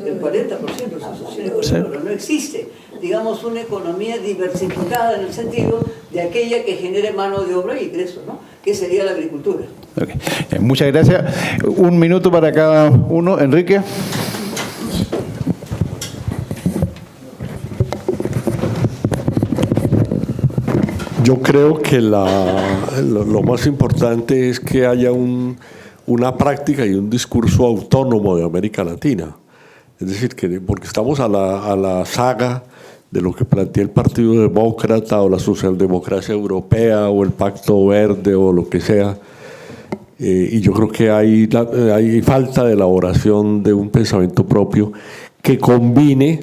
El 40% se sostiene con el oro. No existe, digamos, una economía diversificada en el sentido de aquella que genere mano de obra y ingresos, ¿no? Que sería la agricultura.
Okay. Muchas gracias. 1 minuto para cada uno. Enrique.
Yo creo que lo más importante es que haya una práctica y un discurso autónomo de América Latina. Es decir, que porque estamos a la saga de lo que plantea el Partido Demócrata o la socialdemocracia europea o el Pacto Verde o lo que sea, y yo creo que hay falta de elaboración de un pensamiento propio que combine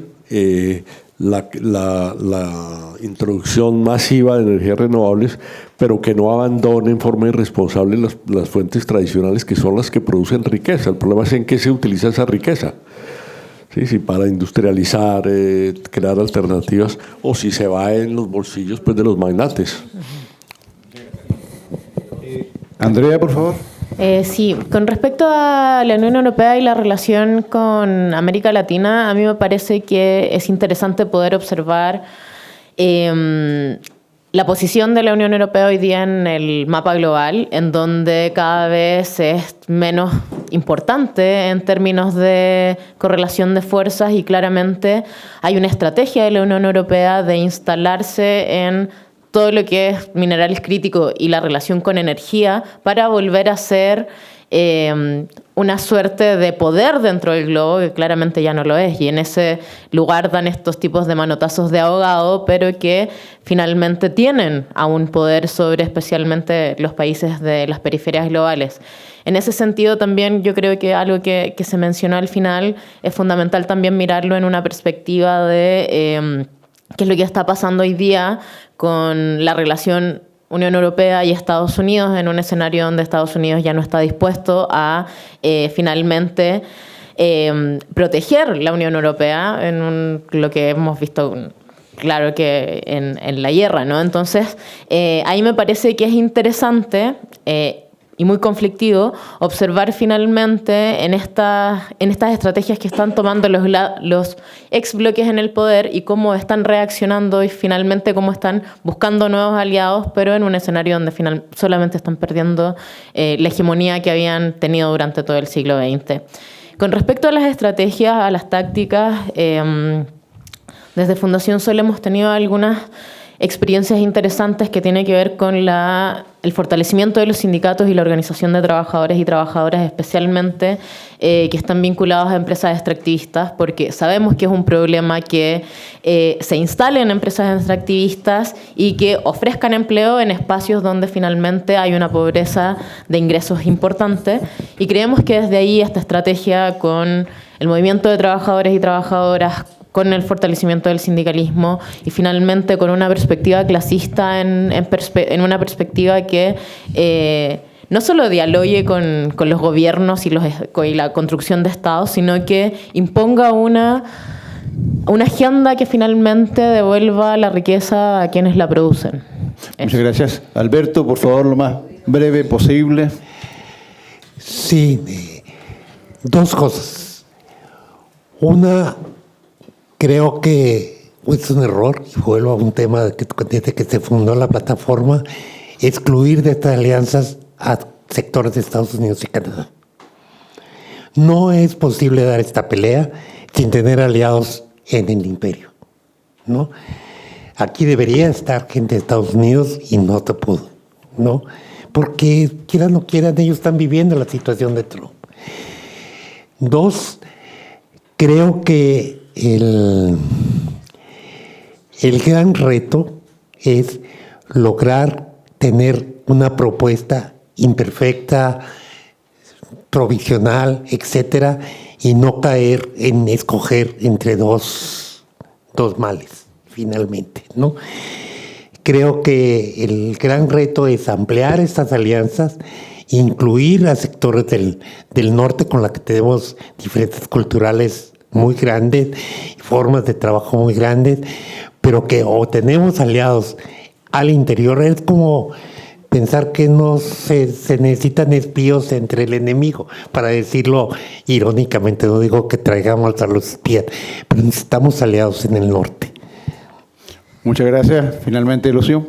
la introducción masiva de energías renovables, pero que no abandone en forma irresponsable las fuentes tradicionales que son las que producen riqueza. El problema es en qué se utiliza esa riqueza. Sí, si para industrializar, crear alternativas, o si se va en los bolsillos pues, de los magnates.
Andrea, por favor.
Sí, con respecto a la Unión Europea y la relación con América Latina, a mí me parece que es interesante poder observar la posición de la Unión Europea hoy día en el mapa global, en donde cada vez es menos importante en términos de correlación de fuerzas y claramente hay una estrategia de la Unión Europea de instalarse en todo lo que es minerales críticos y la relación con energía para volver a ser una suerte de poder dentro del globo que claramente ya no lo es, y en ese lugar dan estos tipos de manotazos de ahogado, pero que finalmente tienen aún poder sobre especialmente los países de las periferias globales. En ese sentido también yo creo que algo que se mencionó al final es fundamental también mirarlo en una perspectiva de qué es lo que está pasando hoy día con la relación Unión Europea y Estados Unidos, en un escenario donde Estados Unidos ya no está dispuesto a finalmente proteger la Unión Europea lo que hemos visto claro que en la guerra, ¿no? Entonces, ahí me parece que es interesante y muy conflictivo observar finalmente en estas estrategias que están tomando los ex bloques en el poder y cómo están reaccionando y finalmente cómo están buscando nuevos aliados, pero en un escenario donde solamente están perdiendo la hegemonía que habían tenido durante todo el siglo XX. Con respecto a las estrategias, a las tácticas, desde Fundación Sol hemos tenido algunas experiencias interesantes que tienen que ver con el fortalecimiento de los sindicatos y la organización de trabajadores y trabajadoras, especialmente que están vinculados a empresas extractivistas, porque sabemos que es un problema que se instalen empresas extractivistas y que ofrezcan empleo en espacios donde finalmente hay una pobreza de ingresos importante, y creemos que desde ahí esta estrategia con el movimiento de trabajadores y trabajadoras, con el fortalecimiento del sindicalismo y finalmente con una perspectiva clasista en una perspectiva que no solo dialogue con los gobiernos y la construcción de Estados, sino que imponga una agenda que finalmente devuelva la riqueza a quienes la producen.
Muchas gracias. Alberto, por favor, lo más breve posible.
Sí, dos cosas. Una, creo que es un error, y vuelvo a un tema desde que se fundó la plataforma, excluir de estas alianzas a sectores de Estados Unidos y Canadá. No es posible dar esta pelea sin tener aliados en el imperio, ¿no? Aquí debería estar gente de Estados Unidos y no se pudo, ¿no? Porque quieran o no quieran, ellos están viviendo la situación de Trump. Dos, creo que el gran reto es lograr tener una propuesta imperfecta, provisional, etcétera, y no caer en escoger entre dos males, finalmente, ¿no? Creo que el gran reto es ampliar estas alianzas, incluir a sectores del norte con los que tenemos diferencias culturales muy grandes, formas de trabajo muy grandes, pero que o tenemos aliados al interior. Es como pensar que no se necesitan espías entre el enemigo, para decirlo irónicamente. No digo que traigamos a los espías, pero necesitamos aliados en el norte.
Muchas gracias. Finalmente, Lucio.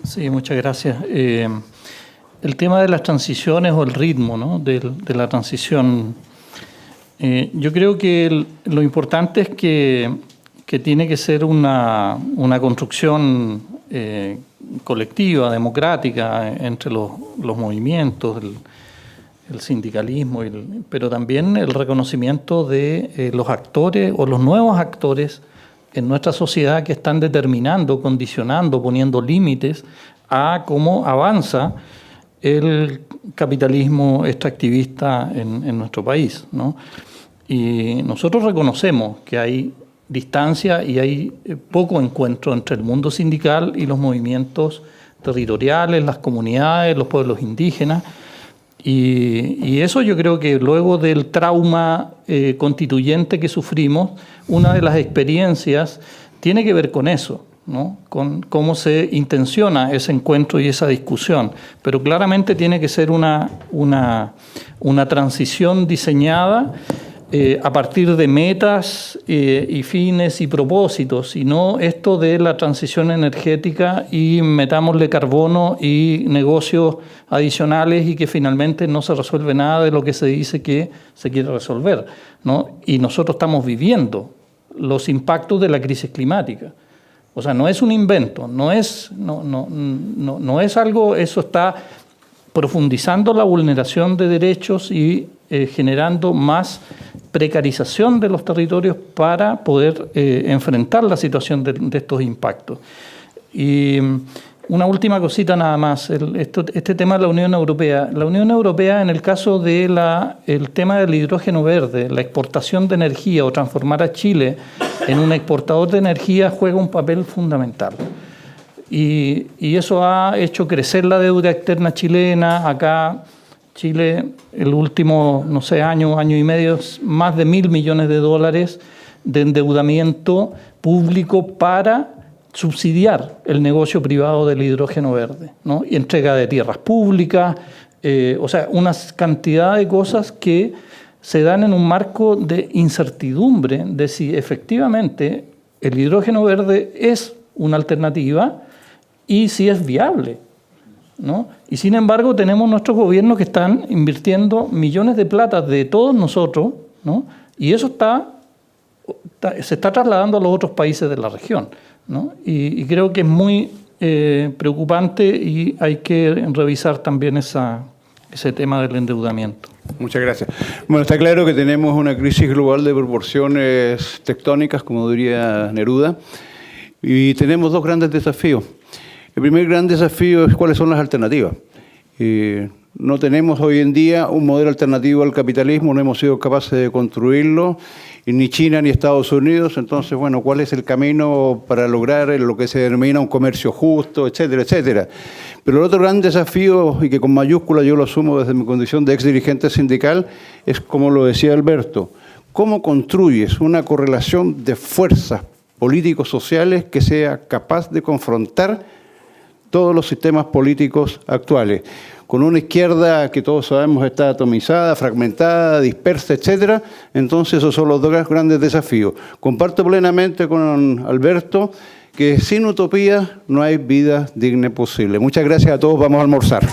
Sí, muchas gracias. El tema de las transiciones o el ritmo, ¿no?, de la transición, yo creo que lo importante es que tiene que ser una construcción colectiva, democrática, entre los movimientos, el sindicalismo, pero también el reconocimiento de los actores o los nuevos actores en nuestra sociedad que están determinando, condicionando, poniendo límites a cómo avanza el capitalismo extractivista en nuestro país, ¿no? Y nosotros reconocemos que hay distancia y hay poco encuentro entre el mundo sindical y los movimientos territoriales, las comunidades, los pueblos indígenas. Y eso yo creo que luego del trauma constituyente que sufrimos, una de las experiencias tiene que ver con eso, ¿no?, con cómo se intenciona ese encuentro y esa discusión. Pero claramente tiene que ser una transición diseñada a partir de metas y fines y propósitos, y no esto de la transición energética y metámosle carbono y negocios adicionales y que finalmente no se resuelve nada de lo que se dice que se quiere resolver, ¿no? Y nosotros estamos viviendo los impactos de la crisis climática. O sea, no es un invento, no es algo, eso está profundizando la vulneración de derechos y generando más precarización de los territorios para poder enfrentar la situación de estos impactos. Y una última cosita nada más, este tema de la Unión Europea. La Unión Europea, en el caso del tema del hidrógeno verde, la exportación de energía o transformar a Chile en un exportador de energía juega un papel fundamental. Y eso ha hecho crecer la deuda externa chilena. Acá Chile, el último, no sé, año y medio, más de $1.000 millones de endeudamiento público para subsidiar el negocio privado del hidrógeno verde, ¿no? Y entrega de tierras públicas, o sea, una cantidad de cosas que se dan en un marco de incertidumbre de si efectivamente el hidrógeno verde es una alternativa y si es viable, ¿no? Y sin embargo tenemos nuestros gobiernos que están invirtiendo millones de plata de todos nosotros, ¿no? Y eso se está trasladando a los otros países de la región, ¿no? Y creo que es muy preocupante y hay que revisar también ese tema del endeudamiento.
Muchas gracias. Bueno, está claro que tenemos una crisis global de proporciones tectónicas, como diría Neruda, y tenemos dos grandes desafíos. El primer gran desafío es cuáles son las alternativas. No tenemos hoy en día un modelo alternativo al capitalismo, no hemos sido capaces de construirlo, ni China ni Estados Unidos. Entonces, bueno, ¿cuál es el camino para lograr lo que se denomina un comercio justo, etcétera, etcétera? Pero el otro gran desafío, y que con mayúscula yo lo asumo desde mi condición de ex dirigente sindical, es, como lo decía Alberto, ¿cómo construyes una correlación de fuerzas políticos sociales que sea capaz de confrontar todos los sistemas políticos actuales? Con una izquierda que todos sabemos está atomizada, fragmentada, dispersa, etcétera. Entonces esos son los dos grandes desafíos. Comparto plenamente con Alberto que sin utopía no hay vida digna posible. Muchas gracias a todos, vamos a almorzar.